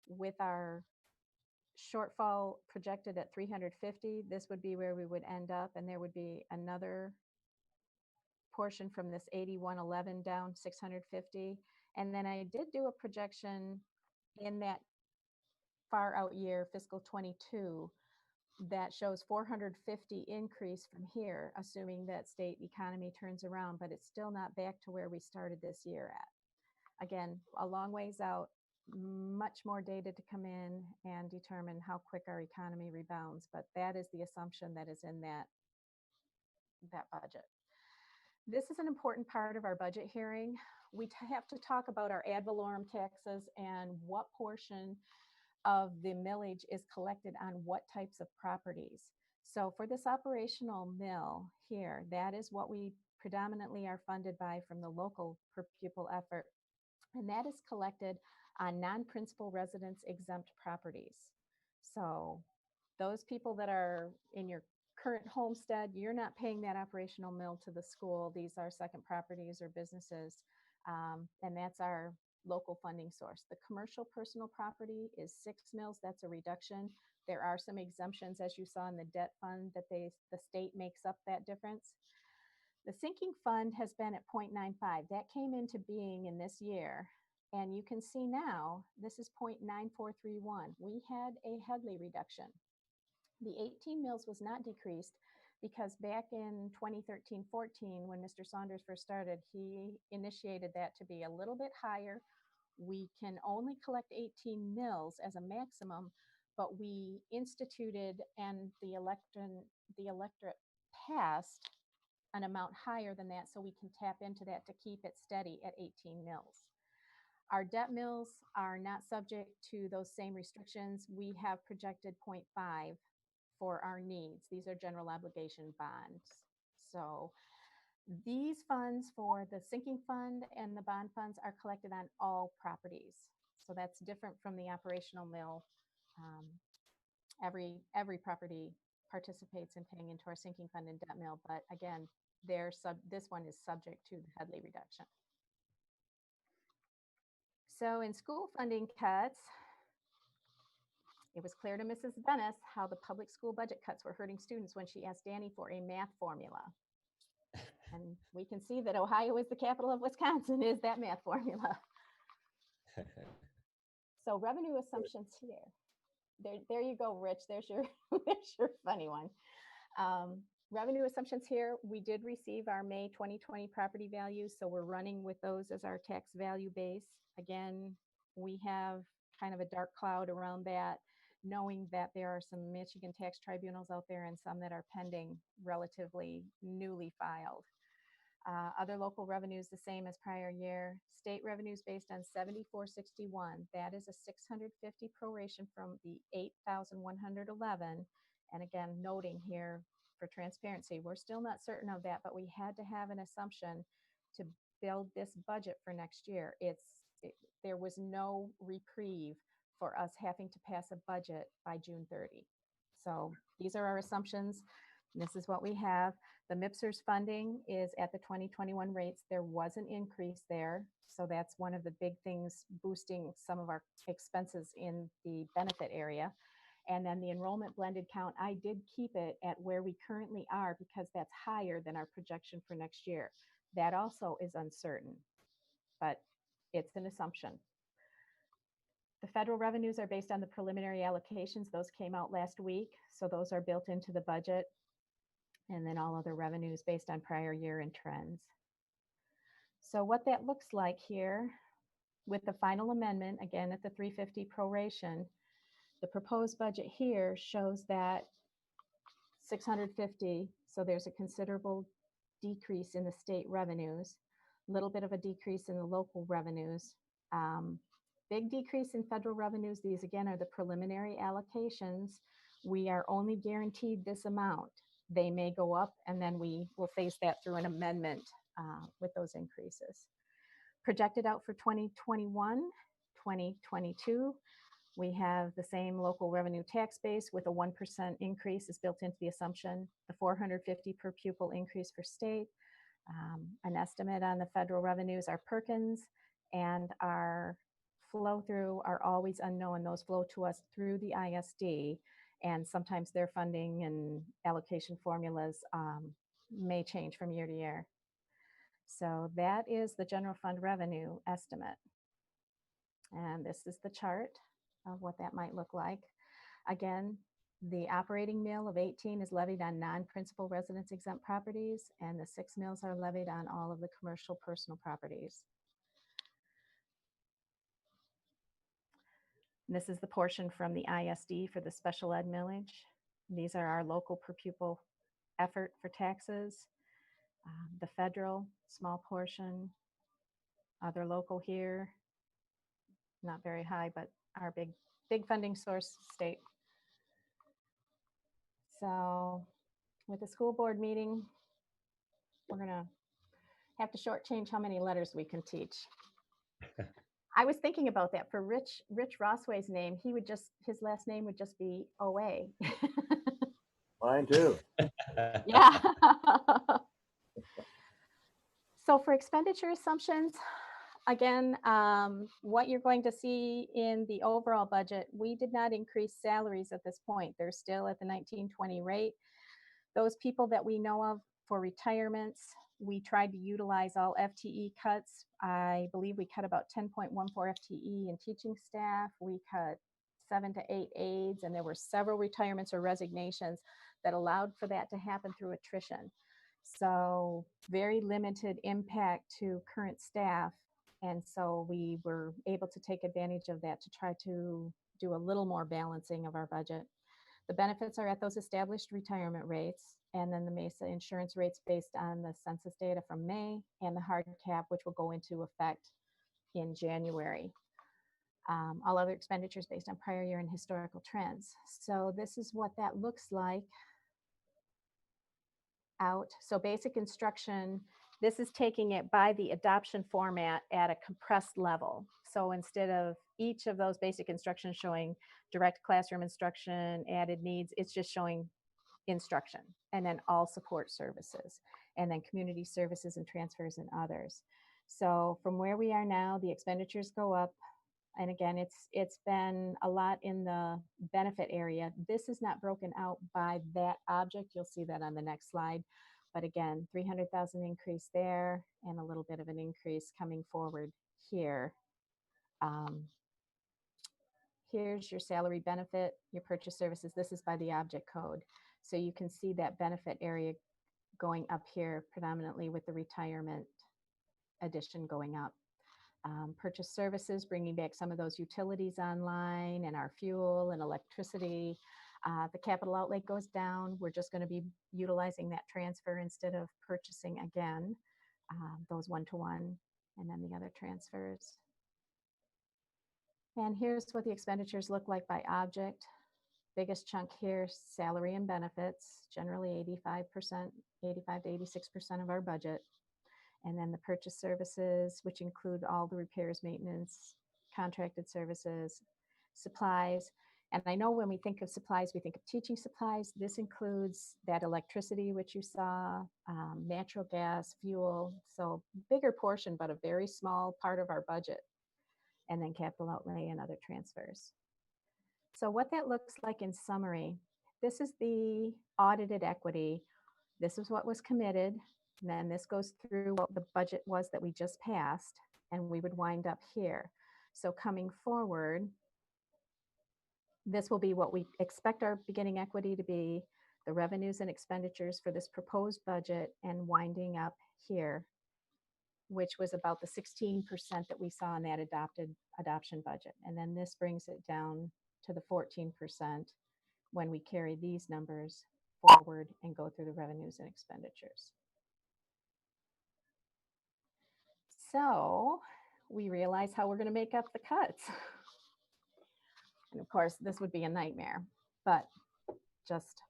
With our shortfall projected at 350, this would be where we would end up, and there would be another portion from this 8111 down 650. And then I did do a projection in that far out year, fiscal 22, that shows 450 increase from here, assuming that state economy turns around, but it's still not back to where we started this year at. Again, a long ways out, much more data to come in and determine how quick our economy rebounds, but that is the assumption that is in that budget. This is an important part of our budget hearing. We have to talk about our ad valorem taxes and what portion of the millage is collected on what types of properties. So for this operational mill here, that is what we predominantly are funded by from the local per pupil effort. And that is collected on non-principal residence exempt properties. So those people that are in your current homestead, you're not paying that operational mill to the school. These are second properties or businesses. And that's our local funding source. The commercial personal property is 6 mills. That's a reduction. There are some exemptions, as you saw in the debt fund, that the state makes up that difference. The sinking fund has been at 0.95. That came into being in this year. And you can see now, this is 0.9431. We had a Headley reduction. The 18 mills was not decreased because back in 2013-14, when Mr. Saunders first started, he initiated that to be a little bit higher. We can only collect 18 mills as a maximum, but we instituted and the electorate passed an amount higher than that, so we can tap into that to keep it steady at 18 mills. Our debt mills are not subject to those same restrictions. We have projected 0.5 for our needs. These are general obligation bonds. So these funds for the sinking fund and the bond funds are collected on all properties. So that's different from the operational mill. Every property participates in paying into our sinking fund and debt mill, but again, this one is subject to the Headley reduction. So in school funding cuts, it was clear to Mrs. Bennis how the public school budget cuts were hurting students when she asked Danny for a math formula. And we can see that Ohio is the capital of Wisconsin, is that math formula. So revenue assumptions here. There you go, Rich. There's your, there's your funny one. Revenue assumptions here. We did receive our May 2020 property values, so we're running with those as our tax value base. Again, we have kind of a dark cloud around that, knowing that there are some Michigan tax tribunals out there and some that are pending, relatively newly filed. Other local revenues the same as prior year. State revenues based on 7461. That is a 650 proration from the 8,111. And again, noting here for transparency, we're still not certain of that, but we had to have an assumption to build this budget for next year. There was no reprieve for us having to pass a budget by June 30. So these are our assumptions. This is what we have. The MIPSers funding is at the 2021 rates. There was an increase there. So that's one of the big things boosting some of our expenses in the benefit area. And then the enrollment blended count, I did keep it at where we currently are because that's higher than our projection for next year. That also is uncertain. But It's an assumption. The federal revenues are based on the preliminary allocations. Those came out last week, so those are built into the budget. And then all other revenues based on prior year and trends. So what that looks like here with the final amendment, again at the 350 proration, the proposed budget here shows that 650, so there's a considerable decrease in the state revenues, a little bit of a decrease in the local revenues, big decrease in federal revenues. These again are the preliminary allocations. We are only guaranteed this amount. They may go up, and then we will face that through an amendment with those increases. Projected out for 2021, 2022, we have the same local revenue tax base with a 1% increase is built into the assumption, the 450 per pupil increase for state, an estimate on the federal revenues, our Perkins and our flow through are always unknown. Those flow to us through the ISD, and sometimes their funding and allocation formulas may change from year to year. So that is the general fund revenue estimate. And this is the chart of what that might look like. Again, the operating mill of 18 is levied on non-principal residence exempt properties, and the 6 mills are levied on all of the commercial personal properties. And this is the portion from the ISD for the special ed millage. These are our local per pupil effort for taxes. The federal, small portion, other local here, not very high, but our big funding source, state. So with the school board meeting, we're gonna have to shortchange how many letters we can teach. I was thinking about that for Rich Rossway's name. He would just, his last name would just be OA. Mine too. Yeah. So for expenditure assumptions, again, what you're going to see in the overall budget, we did not increase salaries at this point. They're still at the 1920 rate. Those people that we know of for retirements, we tried to utilize all FTE cuts. I believe we cut about 10.14 FTE in teaching staff. We cut 7 to 8 aides, and there were several retirements or resignations that allowed for that to happen through attrition. So very limited impact to current staff. And so we were able to take advantage of that to try to do a little more balancing of our budget. The benefits are at those established retirement rates, and then the MESA insurance rates based on the census data from May, and the hard cap, which will go into effect in January. All other expenditures based on prior year and historical trends. So this is what that looks like out. So basic instruction, this is taking it by the adoption format at a compressed level. So instead of each of those basic instructions showing direct classroom instruction, added needs, it's just showing instruction, and then all support services, and then community services and transfers and others. So from where we are now, the expenditures go up. And again, it's been a lot in the benefit area. This is not broken out by that object. You'll see that on the next slide. But again, 300,000 increase there, and a little bit of an increase coming forward here. Here's your salary benefit, your purchase services. This is by the object code. So you can see that benefit area going up here predominantly with the retirement addition going up. Purchase services, bringing back some of those utilities online and our fuel and electricity. The capital outlay goes down. We're just going to be utilizing that transfer instead of purchasing again, those one-to-one, and then the other transfers. And here's what the expenditures look like by object. Biggest chunk here, salary and benefits, generally 85%, 85 to 86% of our budget. And then the purchase services, which include all the repairs, maintenance, contracted services, supplies. And I know when we think of supplies, we think of teaching supplies. This includes that electricity, which you saw, natural gas, fuel. So bigger portion, but a very small part of our budget. And then capital outlay and other transfers. So what that looks like in summary, this is the audited equity. This is what was committed. And then this goes through what the budget was that we just passed. and we would wind up here. So coming forward, this will be what we expect our beginning equity to be, the revenues and expenditures for this proposed budget, and winding up here, which was about the 16% that we saw in that adoption budget. And then this brings it down to the 14% when we carry these numbers forward and go through the revenues and expenditures. So we realize how we're going to make up the cuts. And of course, this would be a nightmare, but just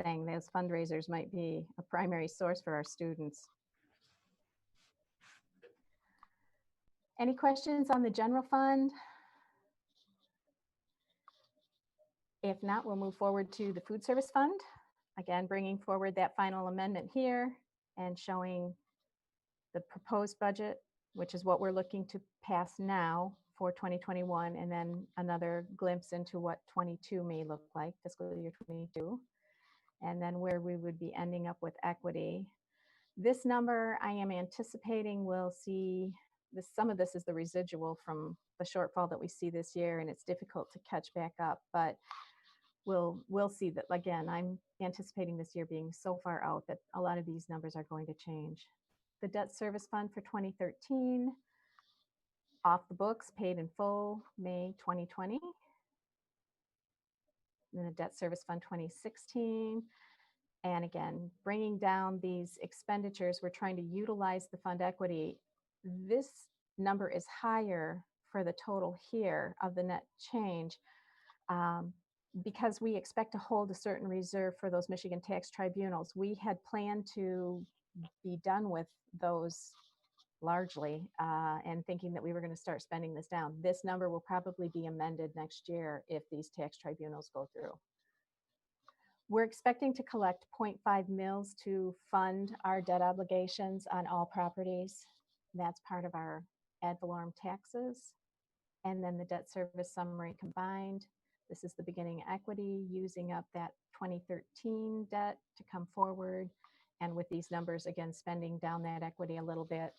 saying those fundraisers might be a primary source for our students. Any questions on the general fund? If not, we'll move forward to the food service fund. Again, bringing forward that final amendment here and showing the proposed budget, which is what we're looking to pass now for 2021, and then another glimpse into what 22 may look like, fiscal year 22, and then where we would be ending up with equity. This number I am anticipating we'll see this, some of this is the residual from the shortfall that we see this year, and it's difficult to catch back up, but we'll see that. Again, I'm anticipating this year being so far out that a lot of these numbers are going to change. The debt service fund for 2013, off the books, paid in full, May 2020. And then the debt service fund 2016. And again, bringing down these expenditures, we're trying to utilize the fund equity. This number is higher for the total here of the net change, because we expect to hold a certain reserve for those Michigan tax tribunals. We had planned to be done with those largely, and thinking that we were going to start spending this down. This number will probably be amended next year if these tax tribunals go through. We're expecting to collect 0.5 mils to fund our debt obligations on all properties. That's part of our ad valorem taxes. And then the debt service summary combined. This is the beginning equity, using up that 2013 debt to come forward. And with these numbers, again, spending down that equity a little bit,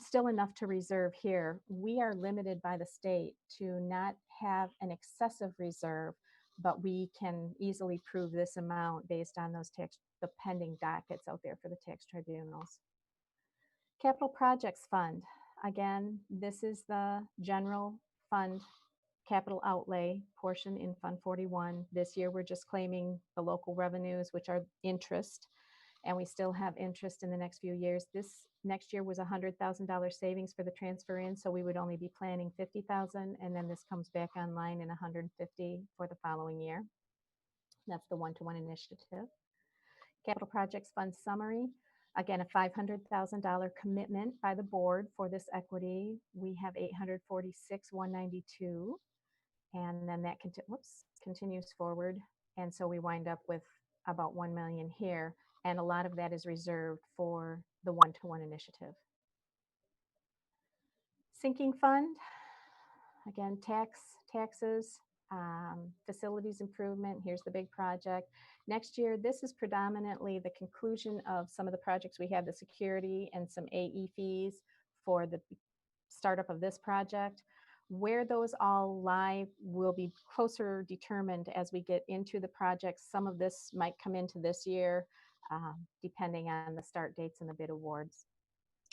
still enough to reserve here. We are limited by the state to not have an excessive reserve, but we can easily prove this amount based on those the pending dockets out there for the tax tribunals. Capital Projects Fund. Again, this is the general fund capital outlay portion in Fund 41. This year, we're just claiming the local revenues, which are interest, and we still have interest in the next few years. This next year was $100,000 savings for the transfer in, so we would only be planning $50,000, and then this comes back online in $150,000 for the following year. That's the one-to-one initiative. Capital Projects Fund Summary. Again, a $500,000 commitment by the board for this equity. We have $846,192, and then that continues forward, and so we wind up with about $1 million here, and a lot of that is reserved for the one-to-one initiative. Sinking fund, again, taxes, facilities improvement. Here's the big project. Next year, this is predominantly the conclusion of some of the projects we have, the security and some AE fees for the startup of this project. Where those all lie will be closer determined as we get into the project. Some of this might come into this year, depending on the start dates and the bid awards.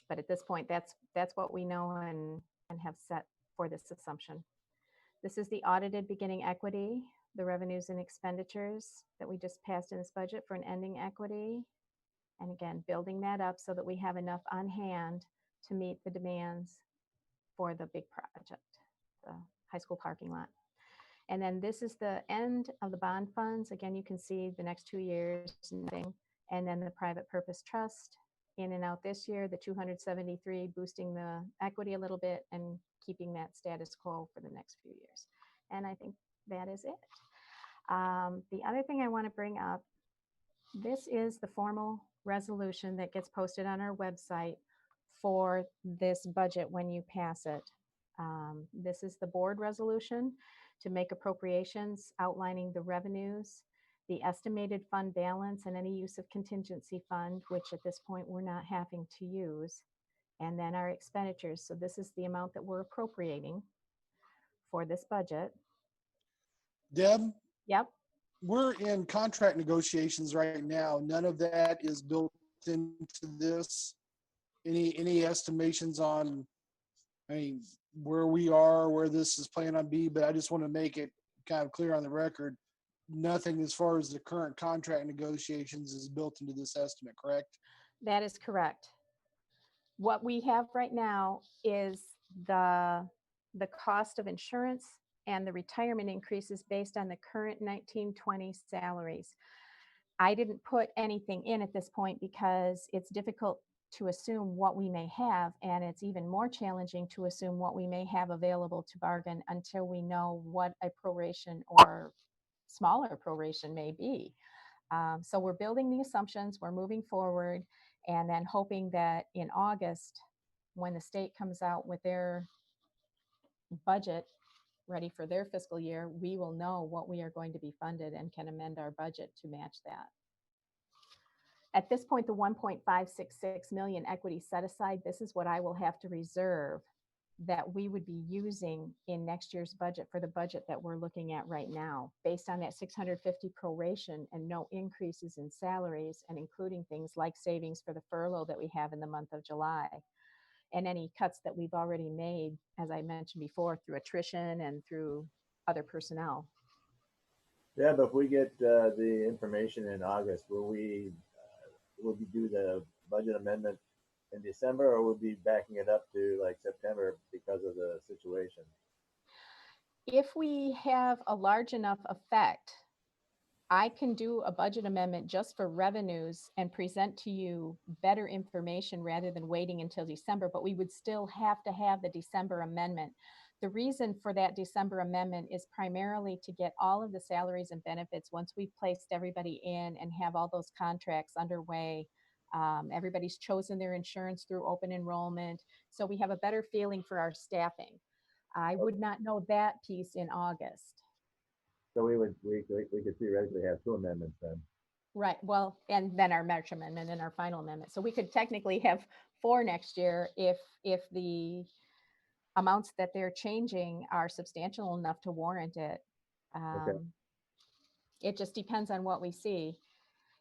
But at this point, that's what we know and have set for this assumption. This is the audited beginning equity, the revenues and expenditures that we just passed in this budget for an ending equity. And again, building that up so that we have enough on hand to meet the demands for the big project, the high school parking lot. And then this is the end of the bond funds. Again, you can see the next 2 years, nothing. And then the private purpose trust in and out this year, the 273 boosting the equity a little bit and keeping that status quo for the next few years. And I think that is it. The other thing I want to bring up, this is the formal resolution that gets posted on our website for this budget when you pass it. This is the board resolution to make appropriations outlining the revenues, the estimated fund balance, and any use of contingency fund, which at this point we're not having to use. and then our expenditures. So this is the amount that we're appropriating for this budget. Deb, Yep. we're in contract negotiations right now. None of that is built into this. Any estimations on, I mean, where we are, where this is planning on be, but I just want to make it kind of clear on the record. Nothing as far as the current contract negotiations is built into this estimate, correct? That is correct. What we have right now is the cost of insurance and the retirement increases based on the current 1920 salaries. I didn't put anything in at this point because it's difficult to assume what we may have, and it's even more challenging to assume what we may have available to bargain until we know what a proration or smaller proration may be. So we're building the assumptions, we're moving forward, and then hoping that in August, when the state comes out with their budget ready for their fiscal year, we will know what we are going to be funded and can amend our budget to match that. At this point, the 1.566 million equity set aside, this is what I will have to reserve that we would be using in next year's budget for the budget that we're looking at right now, based on that 650 proration and no increases in salaries, and including things like savings for the furlough that we have in the month of July, and any cuts that we've already made, as I mentioned before, through attrition and through other personnel. Yeah, but if we get the information in August, will we do the budget amendment in December, or will we be backing it up to like September because of the situation? If we have a large enough effect, I can do a budget amendment just for revenues and present to you better information rather than waiting until December, but we would still have to have the December amendment. The reason for that December amendment is primarily to get all of the salaries and benefits once we've placed everybody in and have all those contracts underway. Everybody's chosen their insurance through open enrollment, so we have a better feeling for our staffing. I would not know that piece in August. So we could theoretically have two amendments then. Right. Well, and then our March amendment and our final amendment. So we could technically have 4 next year if the amounts that they're changing are substantial enough to warrant it. Okay. It just depends on what we see.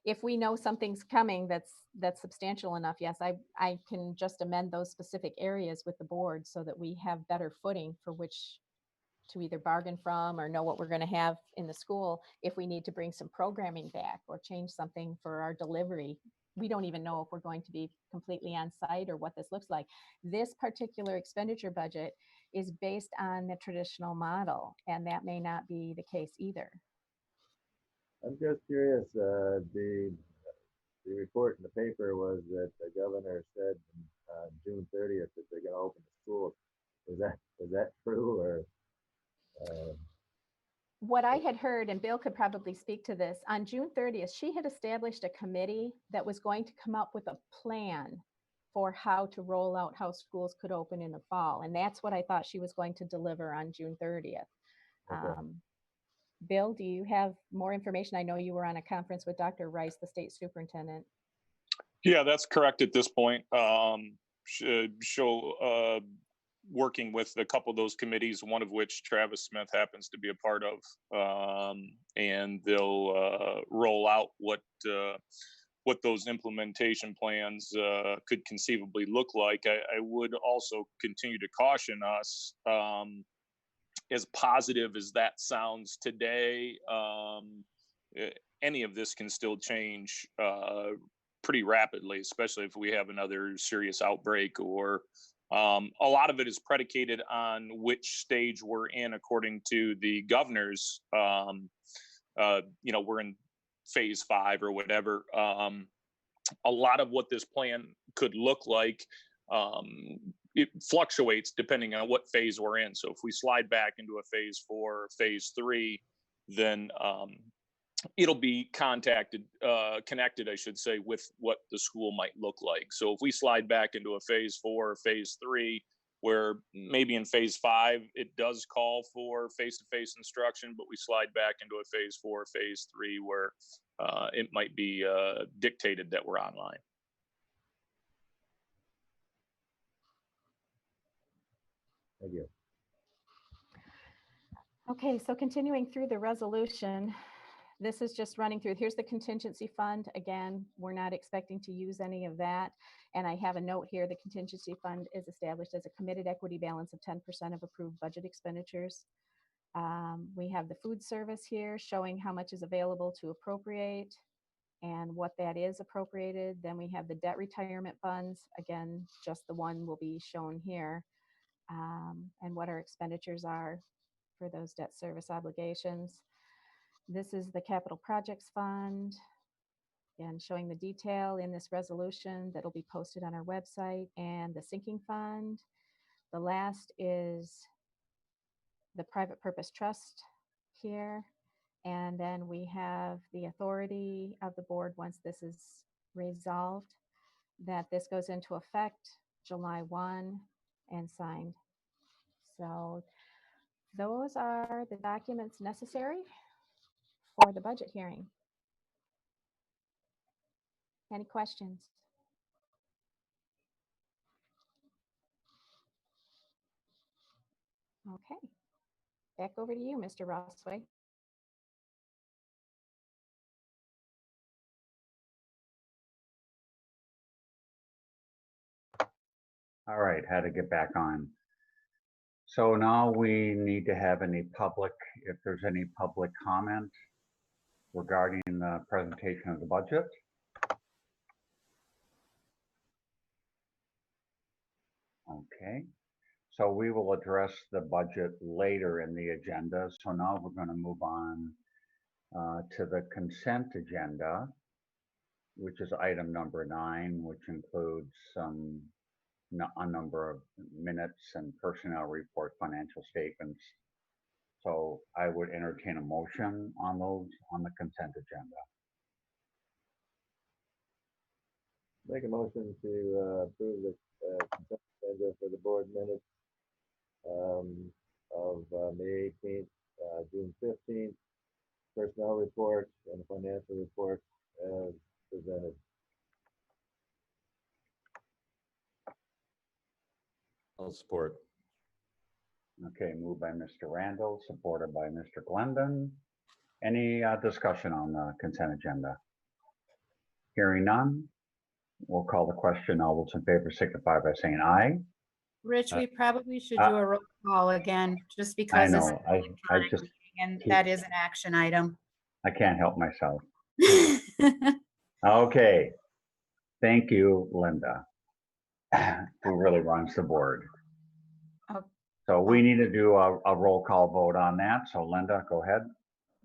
If we know something's coming that's substantial enough, yes, I can just amend those specific areas with the board so that we have better footing for which to either bargain from or know what we're going to have in the school. If we need to bring some programming back or change something for our delivery, we don't even know if we're going to be completely on site or what this looks like. This particular expenditure budget is based on the traditional model, and that may not be the case either. I'm just curious, the report in the paper was that the governor said June 30th that they're going to open the schools. Is that true, or? What I had heard, and Bill could probably speak to this, on June 30th, she had established a committee that was going to come up with a plan for how to roll out how schools could open in the fall. And that's what I thought she was going to deliver on June 30th. Okay. Bill, do you have more information? I know you were on a conference with Dr. Rice, the state superintendent. Yeah, that's correct at this point. She'll working with a couple of those committees, one of which Travis Smith happens to be a part of, and they'll roll out what those implementation plans could conceivably look like. I would also continue to caution us, as positive as that sounds today, any of this can still change pretty rapidly, especially if we have another serious outbreak, or a lot of it is predicated on which stage we're in according to the governors. We're in phase 5 or whatever. A lot of what this plan could look like, it fluctuates depending on what phase we're in. So if we slide back into a phase 4 or phase 3, then it'll be connected, I should say, with what the school might look like. So if we slide back into a phase 4 or phase 3, where maybe in phase 5, it does call for face-to-face instruction, but we slide back into a phase 4 or phase 3 where it might be dictated that we're online. Thank you. Okay, so continuing through the resolution, this is just running through. Here's the contingency fund. Again, we're not expecting to use any of that. And I have a note here, the contingency fund is established as a committed equity balance of 10% of approved budget expenditures. We have the food service here showing how much is available to appropriate and what that is appropriated. Then we have the debt retirement funds. Again, just the one will be shown here, and what our expenditures are for those debt service obligations. This is the capital projects fund, and showing the detail in this resolution that'll be posted on our website, and the sinking fund. The last is the private purpose trust here. And then we have the authority of the board, once this is resolved, that this goes into effect July 1 and signed. So those are the documents necessary for the budget hearing. Any questions? Okay, back over to you, Mr. Rossway. All right, had to get back on. So now we need to have any public, if there's any public comment regarding the presentation of the budget. Okay, so we will address the budget later in the agenda. So now we're going to move on to the consent agenda, which is item number 9, which includes a number of minutes and personnel report, financial statements. So I would entertain a motion on those on the consent agenda. Make a motion to approve the consent agenda for the board minutes of May 18th, June 15th, personnel reports and financial reports as presented. I'll support. Okay, moved by Mr. Randall, supported by Mr. Glendon. Any discussion on the consent agenda? Hearing none, we'll call the question. All those in favor signify by saying aye. Rich, we probably should do a roll call again, just I because this is know, an I electronic just, meeting, and that is an action item. I can't help myself. Okay, thank you, Linda, who really runs the board. Oh. So we need to do a roll call vote on that. So Linda, go ahead.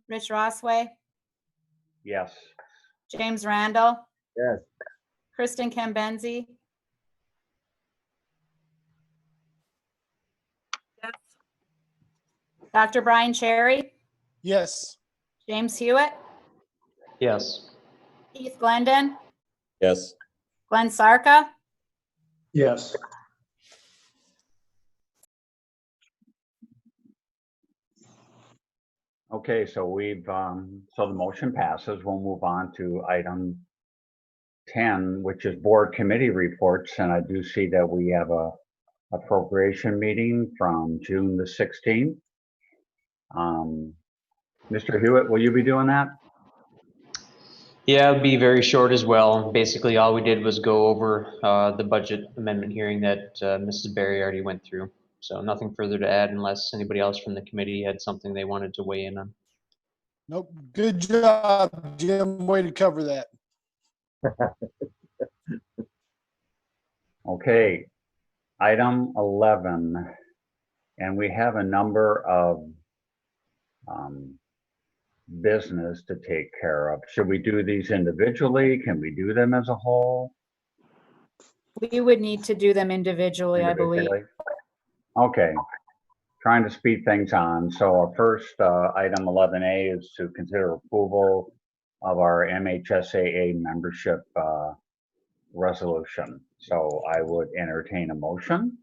Rich Rossway, Yes. James Randall, Yes. Kristen Cambenzi. Yes. Dr. Brian Cherry, Yes. James Hewitt, Yes. Keith Glendon, Yes. Glenn Sarka, Yes. Okay, so we've, so the motion passes. We'll move on to item 10, which is board committee reports. And I do see that we have a appropriation meeting from June the 16th. Mr. Hewitt, will you be doing that? Yeah, it'll be very short as well. Basically, all we did was go over the budget amendment hearing that Mrs. Berry already went through. So nothing further to add unless anybody else from the committee had something they wanted to weigh in on. Nope. Good job, Jim. Way to cover that. Okay, item 11, and we have a number of business to take care of. Should we do these individually? Can we do them as a whole? We would need to do them individually, I believe. Individually? Okay, trying to speed things on. So our first item 11A is to consider approval of our MHSAA membership resolution. So I would entertain a motion.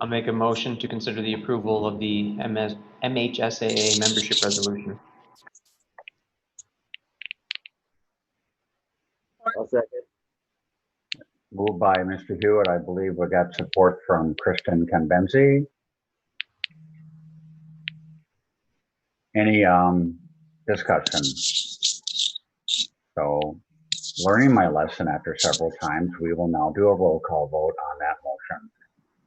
I'll make a motion to consider the approval of the MHSAA membership resolution. I'll second. Moved by Mr. Hewitt. I believe we got support from Kristen Kambenzi. Any discussion? So, learning my lesson after several times, we will now do a roll call vote on that motion.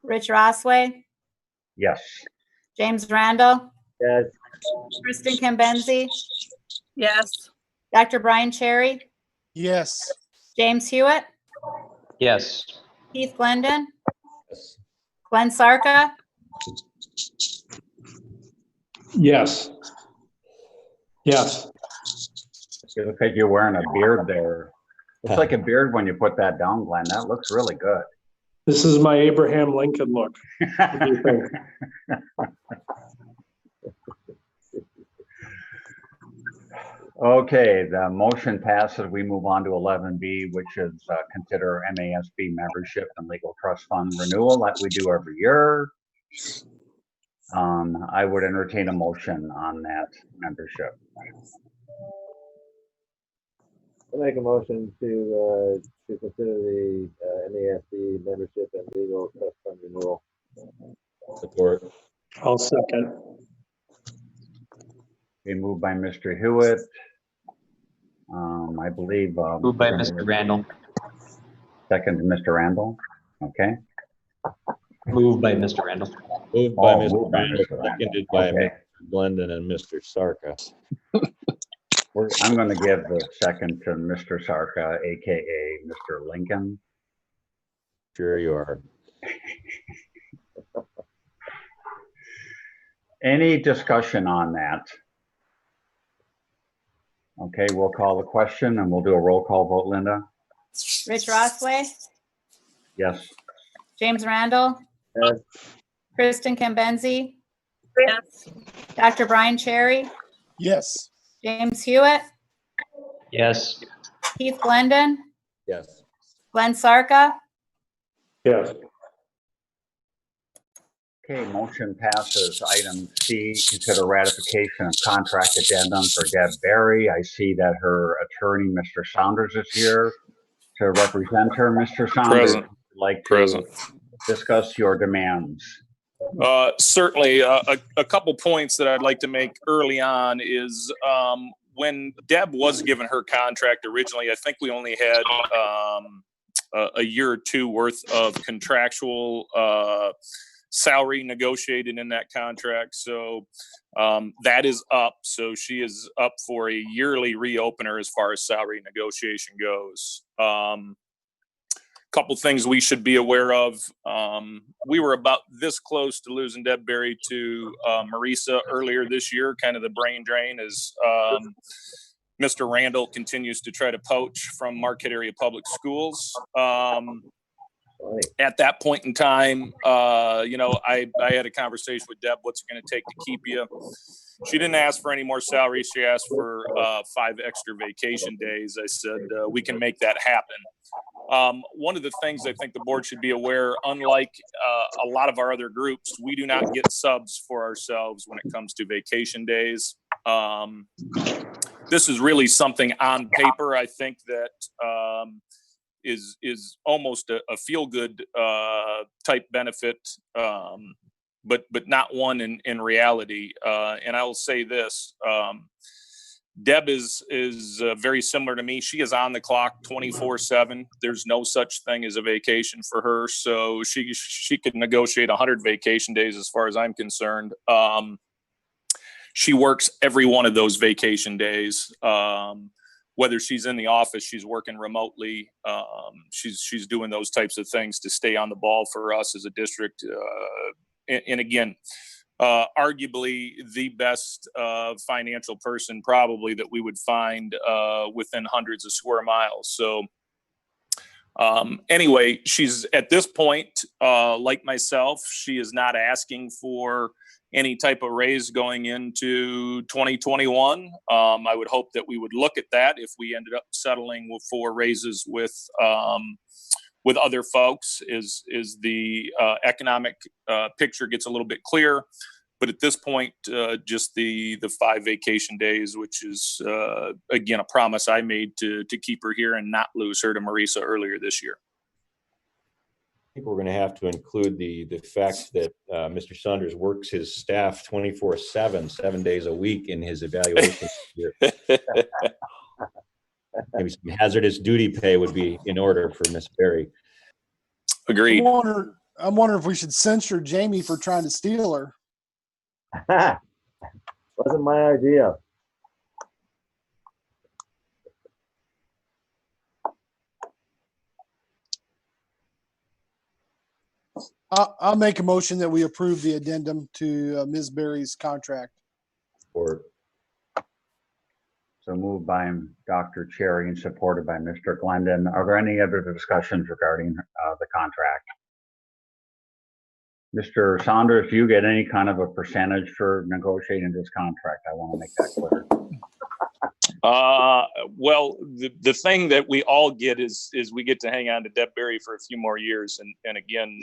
Rich Rossway, Yes. James Randall, Yes. Kristen Kimbenzi, Yes. Dr. Brian Cherry, Yes. James Hewitt, Yes. Keith Glendon, Yes. Glenn Sarka, Yes. Yes. You look like you're wearing a beard there. Looks like a beard when you put that down, Glenn. That looks really good. This is my Abraham Lincoln look. do you think? Okay, the motion passes. We move on to 11B, which is consider MASB membership and legal trust fund renewal like we do every year. I would entertain a motion on that membership. I'll make a motion to consider the NASD membership and legal trust fund renewal. Support. I'll second. Be moved by Mr. Hewitt. I believe. Moved by Mr. Randall. Second to Mr. Randall. Okay. Moved by Mr. Randall. Moved by Oh, Mr. moved by Randall, Mr. Randall. seconded by Okay. Mr. Glendon and Mr. Sarka. I'm going to give the second to Mr. Sarka, AKA Mr. Lincoln. Sure you are. Any discussion on that? Okay, we'll call the question and we'll do a roll call vote, Linda. Rich Rossway, Yes. James Randall, Yes. Kristen Kimbenzi, Yes. Dr. Brian Cherry, Yes. James Hewitt, Yes. Keith Glendon, Yes. Glenn Sarka, Yes. Okay, motion passes. Item C, consider ratification of contract addendum for Deb Berry. I see that her attorney, Mr. Saunders, is here to represent her. Mr. Saunders, Present. would you like to Present. discuss your demands? Certainly, a couple points that I'd like to make early on is when Deb was given her contract originally, I think we only had a year or two worth of contractual salary negotiated in that contract. So that is up. So she is up for a yearly reopener as far as salary negotiation goes. Couple things we should be aware of. We were about this close to losing Deb Berry to Marisa earlier this year, kind of the brain drain as Mr. Randall continues to try to poach from Marquette area public schools. At that point in time, I had a conversation with Deb, what's it going to take to keep you? She didn't ask for any more salary. She asked for 5 extra vacation days. I said, we can make that happen. One of the things I think the board should be aware, unlike a lot of our other groups, we do not get subs for ourselves when it comes to vacation days. This is really something on paper, I think that is almost a feel-good type benefit, but not one in reality. And I will say this, Deb is very similar to me. She is on the clock 24/7. There's no such thing as a vacation for her. So she could negotiate 100 vacation days as far as I'm concerned. She works every one of those vacation days. Whether she's in the office, she's working remotely. She's doing those types of things to stay on the ball for us as a district. And again, arguably the best financial person probably that we would find within hundreds of square miles. So anyway, she's at this point, like myself, she is not asking for any type of raise going into 2021. I would hope that we would look at that if we ended up settling for raises with other folks is the economic picture gets a little bit clearer. But at this point, just the 5 vacation days, which is, again, a promise I made to keep her here and not lose her to Marisa earlier this year. think we're going to have to include the fact that Mr. Saunders works his staff 24/7, 7 days a week in his evaluation year. Maybe some hazardous duty pay would be in order for Miss Berry. Agreed. I'm wondering if we should censure Jamie for trying to steal her. Wasn't my idea. I'll make a motion that we approve the addendum to Ms. Berry's contract. Or So moved by Dr. Cherry and supported by Mr. Glendon. Are there any other discussions regarding the contract? Mr. Saunders, do you get any kind of a percentage for negotiating this contract? I want to make that clear. Well, the thing that we all get is we get to hang on to Deb Berry for a few more years. And again,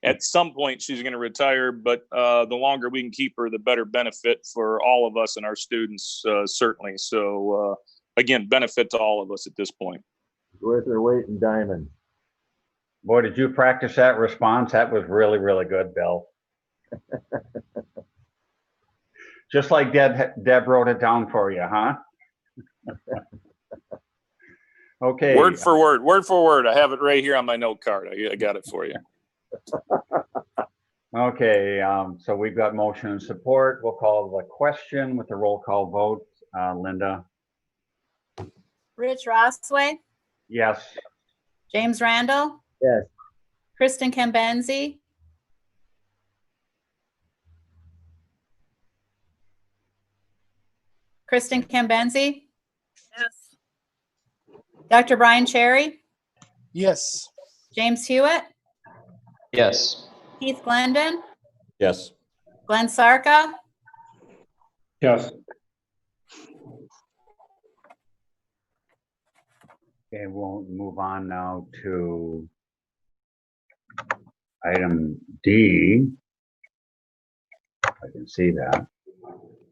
at some point she's going to retire, but the longer we can keep her, the better benefit for all of us and our students, certainly. So again, benefit to all of us at this point. Worth her weight in diamonds. Boy, did you practice that response? That was really, really good, Bill. Just like Deb wrote it down for you, huh? Okay. Word for word. I have it right here on my note card. I got it for you. Okay, so we've got motion and support. We'll call the question with a roll call vote. Linda? Rich Rossway, Yes. James Randall, Yes. Kristen Cambenzi, Kristen Cambenzi, Yes. Dr. Brian Cherry, Yes. James Hewitt, Yes. Keith Glendon, yes. Glenn Sarka, Yes. Okay, we'll move on now to item D. I can see that.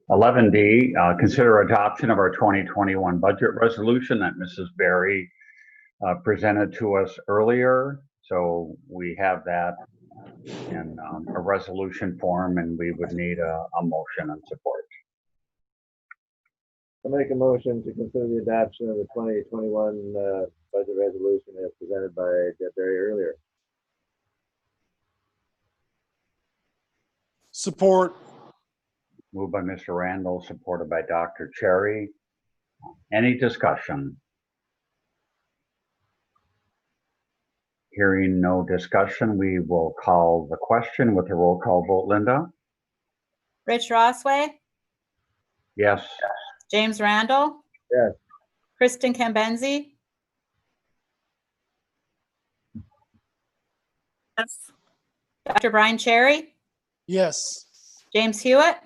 11D, consider adoption of our 2021 budget resolution that Mrs. Berry presented to us earlier. So we have that in a resolution form, and we would need a motion and support. I make a motion to consider the adoption of the 2021 budget resolution as presented by Deb Berry earlier. Support. Moved by Mr. Randall, supported by Dr. Cherry. Any discussion? Hearing no discussion, we will call the question with a roll call vote. Linda? Rich Rossway, Yes. James Randall, Yes. Kristen Cambenzi, Yes. Dr. Brian Cherry, Yes. James Hewitt,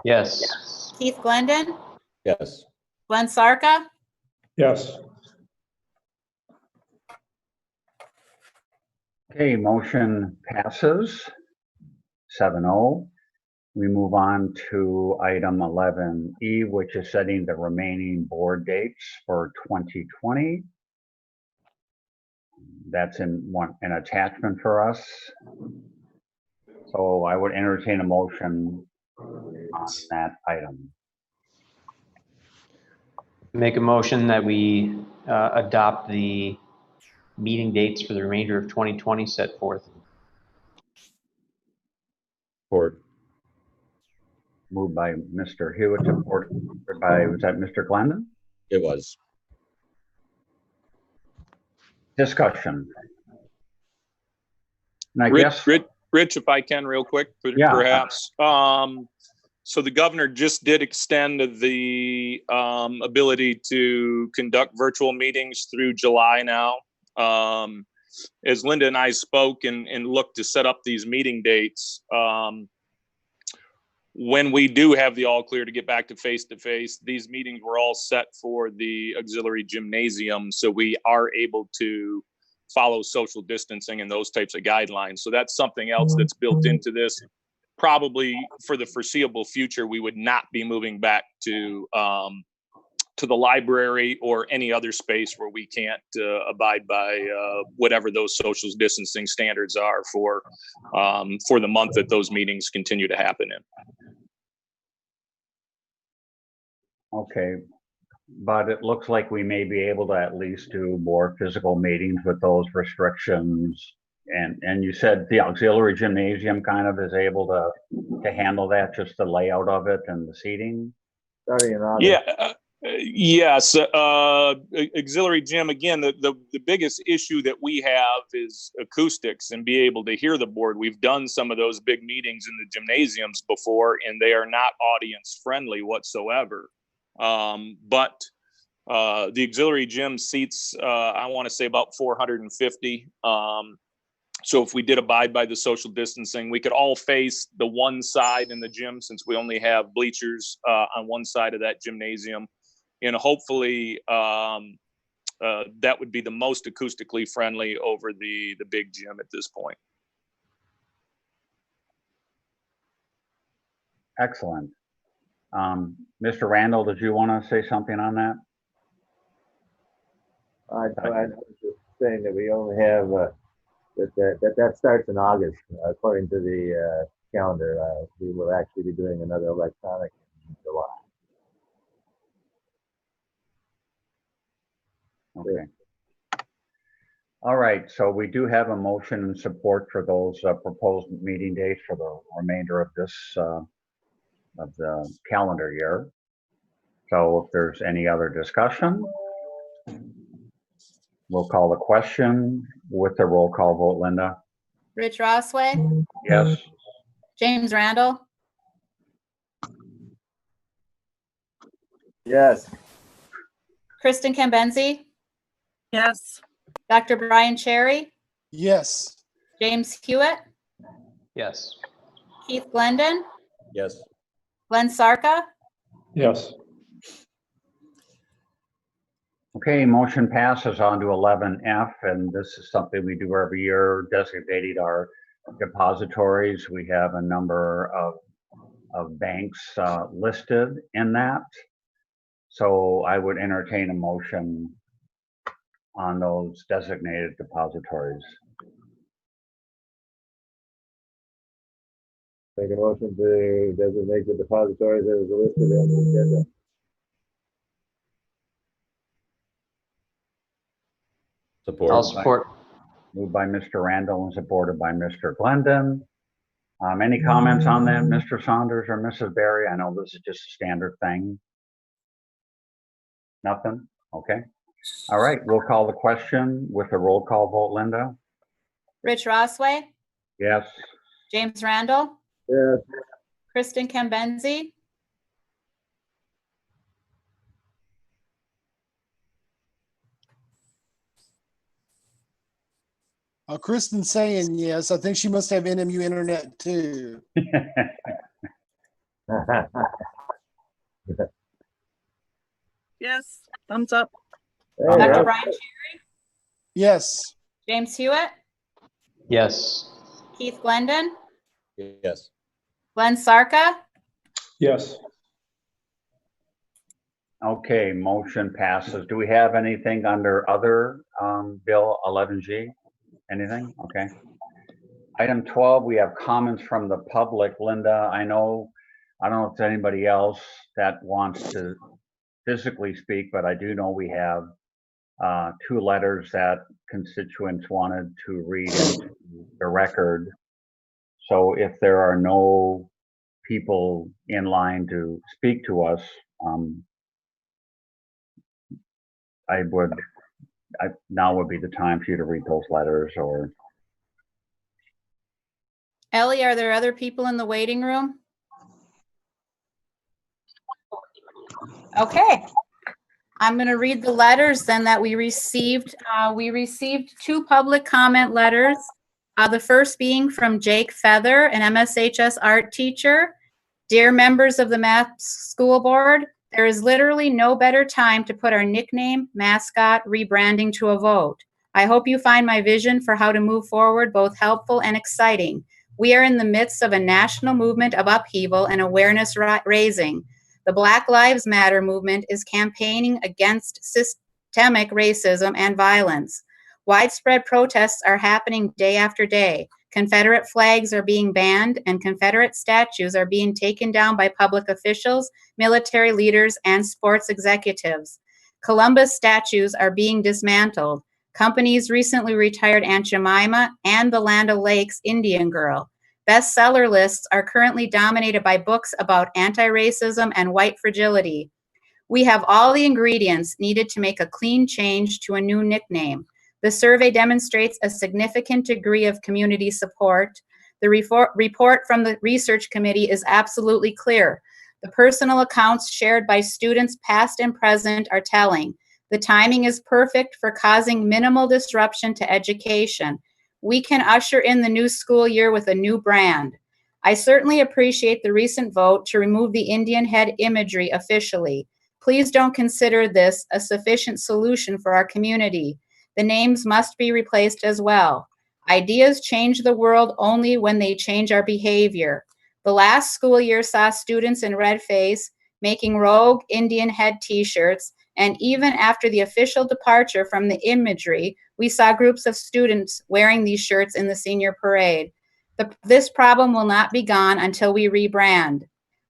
Yes. Keith Glendon, Yes. Glenn Sarka, Yes. Okay, motion passes 7-0. We move on to item 11E, which is setting the remaining board dates for 2020. That's an attachment for us. So I would entertain a motion on that item. Make a motion that we adopt the meeting dates for the remainder of 2020 set forth. Support. Moved by Mr. Hewitt, supported by, was that Mr. Glendon? It was. Discussion. And I Rich, guess, Rich, if I can real quick, Yeah. perhaps. So the governor just did extend the ability to conduct virtual meetings through July now. As Linda and I spoke and looked to set up these meeting dates, when we do have the all clear to get back to face, these meetings were all set for the auxiliary gymnasium. So we are able to follow social distancing and those types of guidelines. So that's something else that's built into this. Probably for the foreseeable future, we would not be moving back to to the library or any other space where we can't abide by whatever those social distancing standards are for the month that those meetings continue to happen in. Okay, but it looks like we may be able to at least do more physical meetings with those restrictions. And you said the auxiliary gymnasium kind of is able to handle that, just the layout of it and the seating? Starting in August. Yeah. Yes, auxiliary gym, again, the biggest issue that we have is acoustics and be able to hear the board. We've done some of those big meetings in the gymnasiums before, and they are not audience friendly whatsoever. But the auxiliary gym seats, I want to say about 450. So if we did abide by the social distancing, we could all face the one side in the gym, since we only have bleachers on one side of that gymnasium. And hopefully that would be the most acoustically friendly over the big gym at this point. Excellent. Mr. Randall, did you want to say something on that? I was just saying that we only have, that starts in August, according to the calendar. We will actually be doing another electronic in July. Okay. All right, so we do have a motion and support for those proposed meeting dates for the remainder of this, of the calendar year. So if there's any other discussion, we'll call the question with the roll call vote. Linda? Rich Rossway, Yes. James Randall, Yes. Kristen Cambenzi, Yes. Dr. Brian Cherry, Yes. James Hewitt, Yes. Keith Glendon, Yes. Glenn Sarka, Yes. Okay, motion passes on to 11F, and this is something we do every year, designating our depositories. We have a number of banks listed in that. So I would entertain a motion on those designated depositories. Make a motion to designate the depositories as listed on the agenda. Support. I'll support. Moved by Mr. Randall and supported by Mr. Glendon. Any comments on that, Mr. Saunders or Mrs. Berry? I know this is just a standard thing. Nothing? Okay. All right, we'll call the question with a roll call vote. Linda? Rich Rossway, Yes. James Randall, Yes. Kristen Cambenzi, Kristen's saying yes. I think she must have NMU internet too. Yes. Thumbs up. Hey, Dr. Ross. Brian Cherry, Yes. James Hewitt, Yes. Keith Glendon, Yes. Glenn Sarka, Yes. Okay, motion passes. Do we have anything under other Bill 11G? Anything? Okay. Item 12, we have comments from the public. Linda, I don't know if there's anybody else that wants to physically speak, but I do know we have 2 letters that constituents wanted to read into the record. So if there are no people in line to speak to us, now would be the time for you to read those letters. Or Ellie, are there other people in the waiting room? Okay. I'm going to read the letters then that we received. We received 2 public comment letters. The first being from Jake Feather, an MSHS art teacher. Dear members of the Math School Board, there is literally no better time to put our nickname, mascot, rebranding to a vote. I hope you find my vision for how to move forward both helpful and exciting. We are in the midst of a national movement of upheaval and awareness raising. The Black Lives Matter movement is campaigning against systemic racism and violence. Widespread protests are happening day after day. Confederate flags are being banned, and Confederate statues are being taken down by public officials, military leaders, and sports executives. Columbus statues are being dismantled. Companies recently retired Aunt Jemima and the Land O'Lakes Indian Girl. Bestseller lists are currently dominated by books about anti-racism and white fragility. We have all the ingredients needed to make a clean change to a new nickname. The survey demonstrates a significant degree of community support. The report from the research committee is absolutely clear. The personal accounts shared by students past and present are telling. The timing is perfect for causing minimal disruption to education. We can usher in the new school year with a new brand. I certainly appreciate the recent vote to remove the Indian head imagery officially. Please don't consider this a sufficient solution for our community. The names must be replaced as well. Ideas change the world only when they change our behavior. The last school year saw students in red face making rogue Indian head t-shirts, and even after the official departure from the imagery, we saw groups of students wearing these shirts in the senior parade. This problem will not be gone until we rebrand.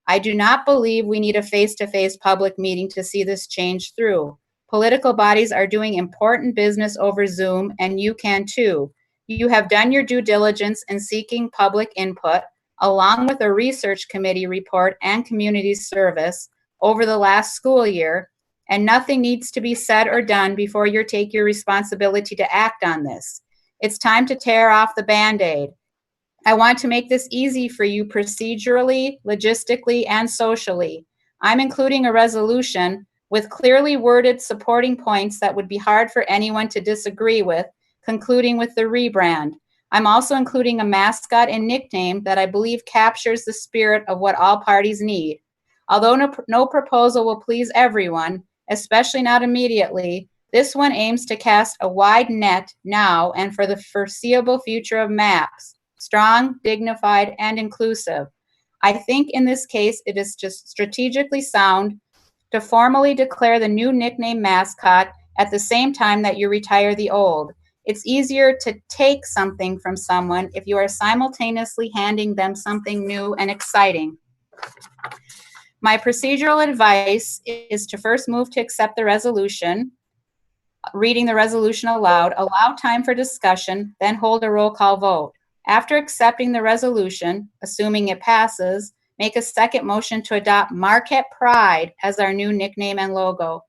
I do not believe we need a face-to-face public meeting to see this change through. Political bodies are doing important business over Zoom, and you can too. You have done your due diligence in seeking public input, along with a research committee report and community service over the last school year, and nothing needs to be said or done before you take your responsibility to act on this. It's time to tear off the Band-Aid. I want to make this easy for you procedurally, logistically, and socially. I'm including a resolution with clearly worded supporting points that would be hard for anyone to disagree with, concluding with the rebrand. I'm also including a mascot and nickname that I believe captures the spirit of what all parties need. Although no proposal will please everyone, especially not immediately, this one aims to cast a wide net now and for the foreseeable future of MAPS, strong, dignified, and inclusive. I think in this case, it is just strategically sound to formally declare the new nickname mascot at the same time that you retire the old. It's easier to take something from someone if you are simultaneously handing them something new and exciting. My procedural advice is to first move to accept the resolution, reading the resolution aloud, allow time for discussion, then hold a roll call vote. After accepting the resolution, assuming it passes, make a second motion to adopt Marquette Pride as our new nickname and logo.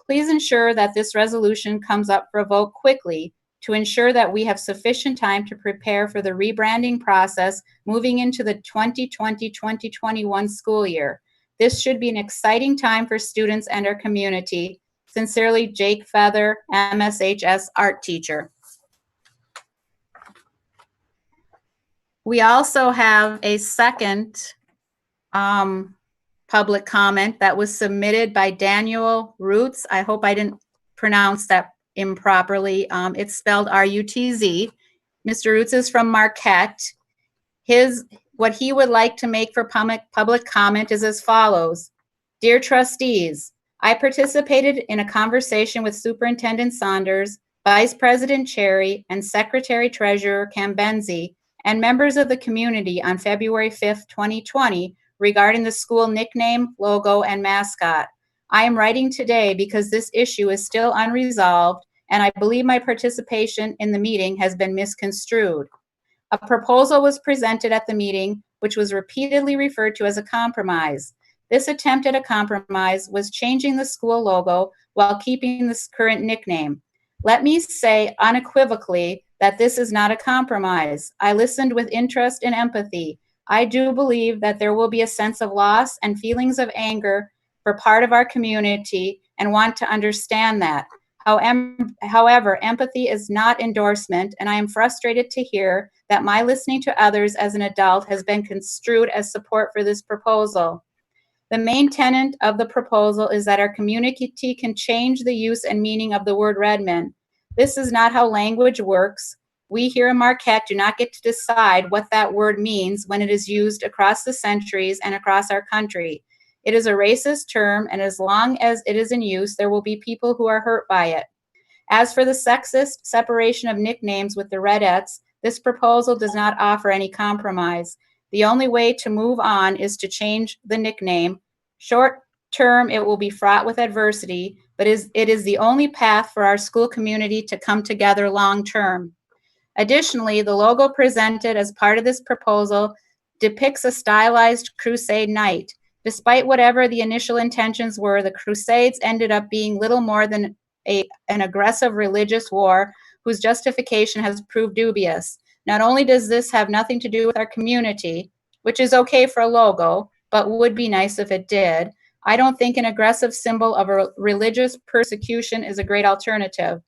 Please ensure that this resolution comes up for a vote quickly to ensure that we have sufficient time to prepare for the rebranding process moving into the 2020-2021 school year. This should be an exciting time for students and our community. Sincerely, Jake Feather, MSHS art teacher. We also have a second public comment that was submitted by Daniel Roots. I hope I didn't pronounce that improperly. It's spelled R-U-T-Z. Mr. Roots is from Marquette. What he would like to make for public comment is as follows. Dear trustees, I participated in a conversation with Superintendent Saunders, Vice President Cherry, and Secretary Treasurer Cambenzi, and members of the community on February 5th, 2020, regarding the school nickname, logo, and mascot. I am writing today because this issue is still unresolved, and I believe my participation in the meeting has been misconstrued. A proposal was presented at the meeting, which was repeatedly referred to as a compromise. This attempt at a compromise was changing the school logo while keeping this current nickname. Let me say unequivocally that this is not a compromise. I listened with interest and empathy. I do believe that there will be a sense of loss and feelings of anger for part of our community and want to understand that. However, empathy is not endorsement, and I am frustrated to hear that my listening to others as an adult has been construed as support for this proposal. The main tenet of the proposal is that our community can change the use and meaning of the word Redmond. This is not how language works. We here in Marquette do not get to decide what that word means when it is used across the centuries and across our country. It is a racist term, and as long as it is in use, there will be people who are hurt by it. As for the sexist separation of nicknames with the Redettes, this proposal does not offer any compromise. The only way to move on is to change the nickname. Short term, it will be fraught with adversity, but it is the only path for our school community to come together long term. Additionally, the logo presented as part of this proposal depicts a stylized crusade knight. Despite whatever the initial intentions were, the Crusades ended up being little more than an aggressive religious war whose justification has proved dubious. Not only does this have nothing to do with our community, which is okay for a logo, but would be nice if it did, I don't think an aggressive symbol of a religious persecution is a great alternative.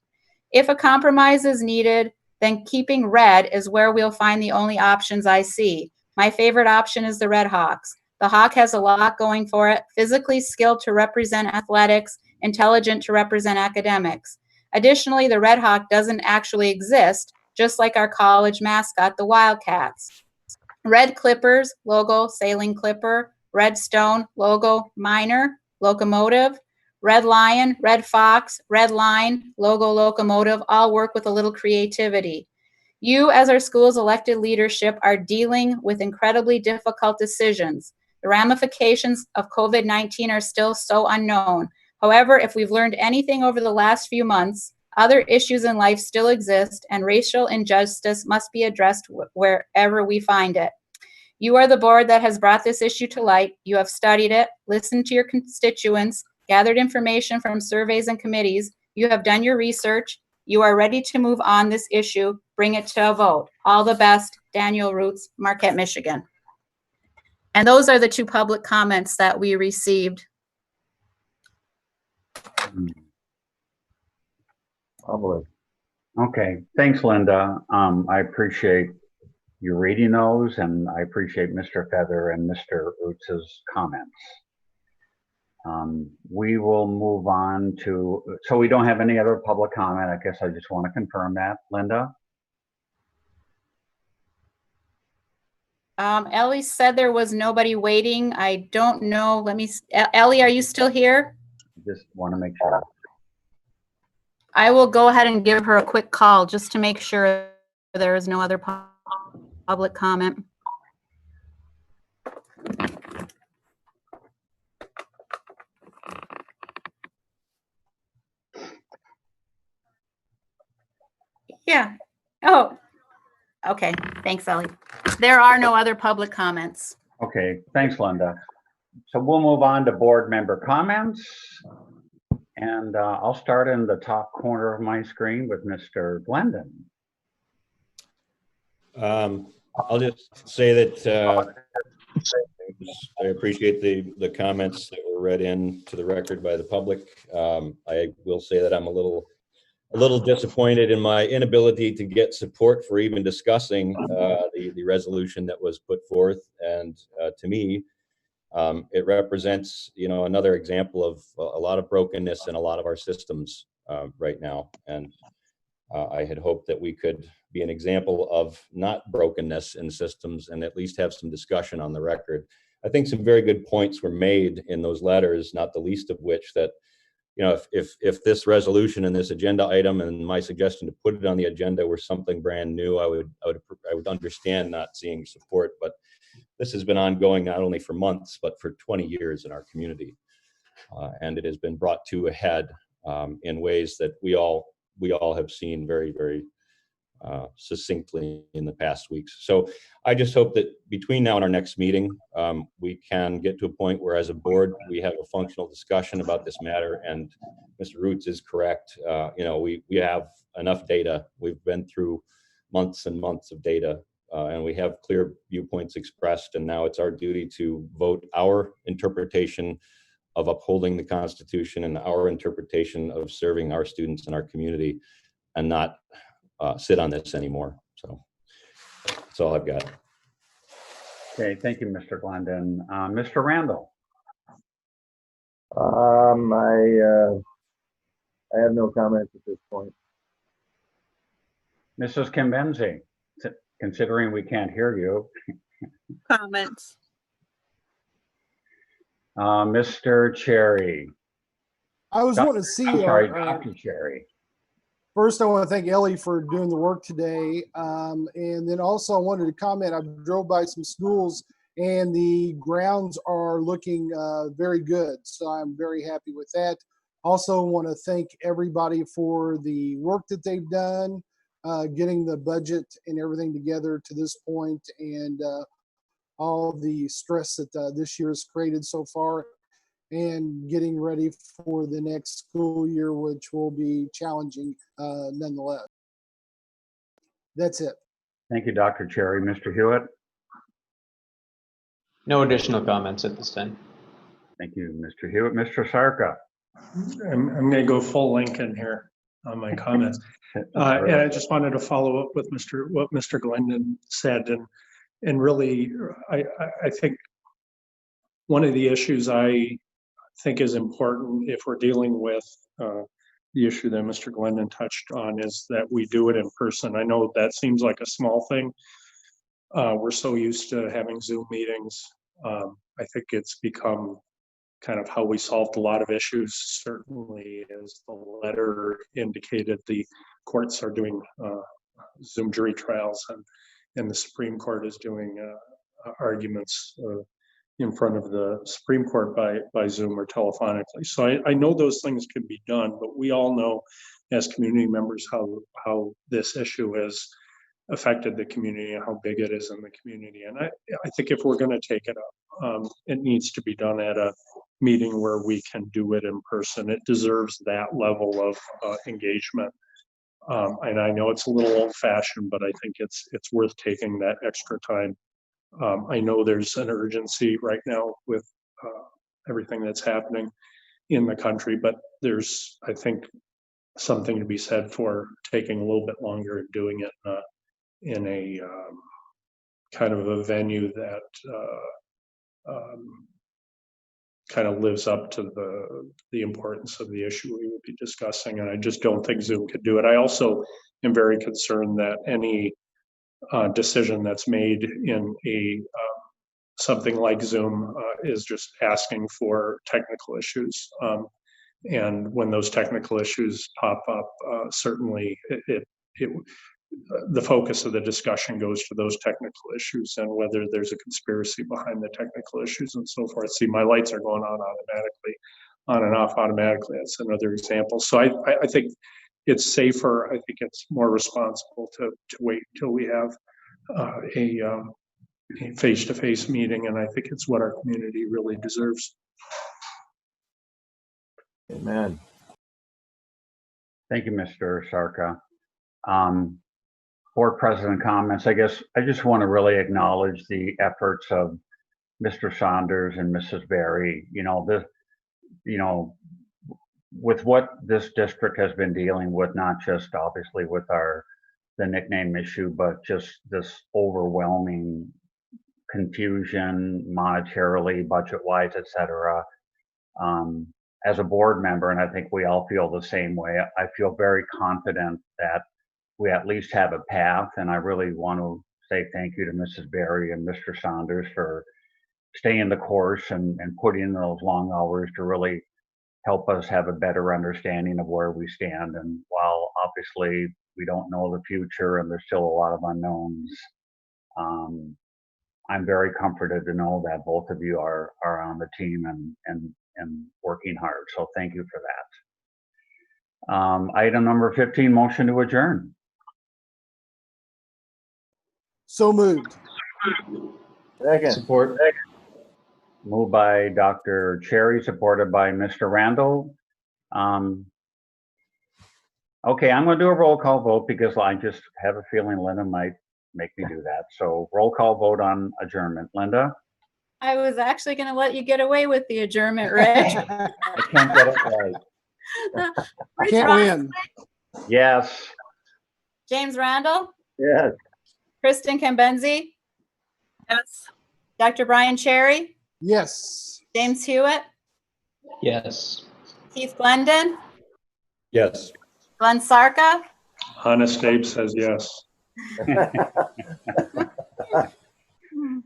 If a compromise is needed, then keeping red is where we'll find the only options I see. My favorite option is the Red Hawks. The Hawk has a lot going for it, physically skilled to represent athletics, intelligent to represent academics. Additionally, the Red Hawk doesn't actually exist, just like our college mascot, the Wildcats. Red Clippers, logo, sailing clipper. Red Stone, logo, miner, locomotive. Red Lion, Red Fox, Red Line, logo, locomotive, all work with a little creativity. You, as our school's elected leadership, are dealing with incredibly difficult decisions. The ramifications of COVID-19 are still so unknown. However, if we've learned anything over the last few months, other issues in life still exist, and racial injustice must be addressed wherever we find it. You are the board that has brought this issue to light. You have studied it, listened to your constituents, gathered information from surveys and committees. You have done your research. You are ready to move on this issue. Bring it to a vote. All the best, Daniel Roots, Marquette, Michigan. And those are the two public comments that we received. Public. Okay, thanks, Linda. I appreciate you reading those, and I appreciate Mr. Feather and Mr. Roots's comments. We will move on to, so we don't have any other public comment. I guess I just want to confirm that, Linda. Ellie said there was nobody waiting. I don't know. Let me, Ellie, are you still here? Just want to make sure. I will go ahead and give her a quick call just to make sure there is no other public comment. Yeah. Oh, okay. Thanks, Ellie. There are no other public comments. Okay, thanks, Linda. So we'll move on to board member comments. And I'll start in the top corner of my screen with Mr. Glendon. I'll just say that I appreciate the comments that were read into the record by the public. I will say that I'm a little disappointed in my inability to get support for even discussing the resolution that was put forth. And to me, it represents, another example of a lot of brokenness in a lot of our systems right now. And I had hoped that we could be an example of not brokenness in systems and at least have some discussion on the record. I think some very good points were made in those letters, not the least of which that, if this resolution and this agenda item and my suggestion to put it on the agenda were something brand new, I would understand not seeing support. But this has been ongoing not only for months, but for 20 years in our community. And it has been brought to a head in ways that we all have seen very, very succinctly in the past weeks. So I just hope that between now and our next meeting, we can get to a point where as a board, we have a functional discussion about this matter. And Mr. Roots is correct. We have enough data. We've been through months and months of data. And we have clear viewpoints expressed, and now it's our duty to vote our interpretation of upholding the Constitution and our interpretation of serving our students and our community, and not sit on this anymore. So that's all I've got. Okay, thank you, Mr. Glendon. Mr. Randall. I have no comments at this point. Mrs. Kimbenzi, considering we can't hear you. Comments. Mr. Cherry. I was wanting to see I'm sorry, our Dr. Cherry. first, I want to thank Ellie for doing the work today. And then also I wanted to comment, I drove by some schools and the grounds are looking very good. So I'm very happy with that. Also want to thank everybody for the work that they've done, getting the budget and everything together to this point, and all the stress that this year has created so far, and getting ready for the next school year, which will be challenging nonetheless. That's it. Thank you, Dr. Cherry. Mr. Hewitt. No additional comments at this time. Thank you, Mr. Hewitt. Mr. Sarka. I'm going to go full Lincoln here on my comments. And I just wanted to follow up with what Mr. Glendon said. And really, I think one of the issues I think is important if we're dealing with the issue that Mr. Glendon touched on is that we do it in person. I know that seems like a small thing. We're so used to having Zoom meetings. I think it's become kind of how we solved a lot of issues. Certainly, as the letter indicated, the courts are doing Zoom jury trials, and the Supreme Court is doing arguments in front of the Supreme Court by Zoom or telephonically. So I know those things can be done, but we all know as community members how this issue has affected the community and how big it is in the community. And I think if we're going to take it up, it needs to be done at a meeting where we can do it in person. It deserves that level of engagement. And I know it's a little old-fashioned, but I think it's worth taking that extra time. I know there's an urgency right now with everything that's happening in the country, but there's, I think, something to be said for taking a little bit longer and doing it in a kind of a venue that kind of lives up to the importance of the issue we would be discussing. And I just don't think Zoom could do it. I also am very concerned that any decision that's made in something like Zoom is just asking for technical issues. And when those technical issues pop up, certainly the focus of the discussion goes to those technical issues and whether there's a conspiracy behind the technical issues and so forth. See, my lights are going on automatically, on and off automatically. That's another example. So I think it's safer. I think it's more responsible to wait until we have a face-to-face meeting, and I think it's what our community really deserves. Amen. Thank you, Mr. Sarka. Board President comments. I guess I just want to really acknowledge the efforts of Mr. Saunders and Mrs. Berry. With what this district has been dealing with, not just obviously with the nickname issue, but just this overwhelming confusion monetarily, budget-wise, et cetera. As a board member, and I think we all feel the same way, I feel very confident that we at least have a path. And I really want to say thank you to Mrs. Berry and Mr. Saunders for staying the course and putting in those long hours to really help us have a better understanding of where we stand. And while obviously we don't know the future and there's still a lot of unknowns, I'm very comforted to know that both of you are on the team and working hard. So thank you for that. Item number 15, motion to adjourn. So moved. Second. Support. Moved by Dr. Cherry, supported by Mr. Randall. Okay, I'm going to do a roll call vote because I just have a feeling Linda might make me do that. So roll call vote on adjournment. Linda? I was actually going to let you get away with the adjournment, Rich. I can't get it right. Rich Can't Ross, win. Yes. James Randall, Yes. Kristen Cambenzi, Yes. Dr. Brian Cherry, Yes. James Hewitt, Yes. Keith Glendon, Yes. Glenn Sarka, Honest Abe says yes.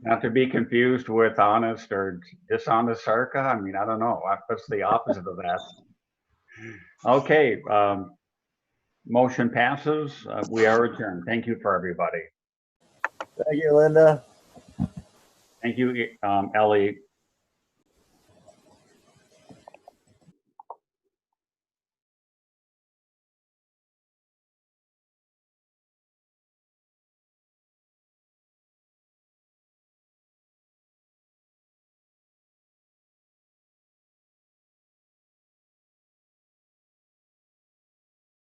Not to be confused with honest or dishonest Sarka. I mean, I don't know. What's the opposite of that? Okay. Motion passes. We are adjourned. Thank you for everybody. Thank you, Linda. Thank you, Ellie.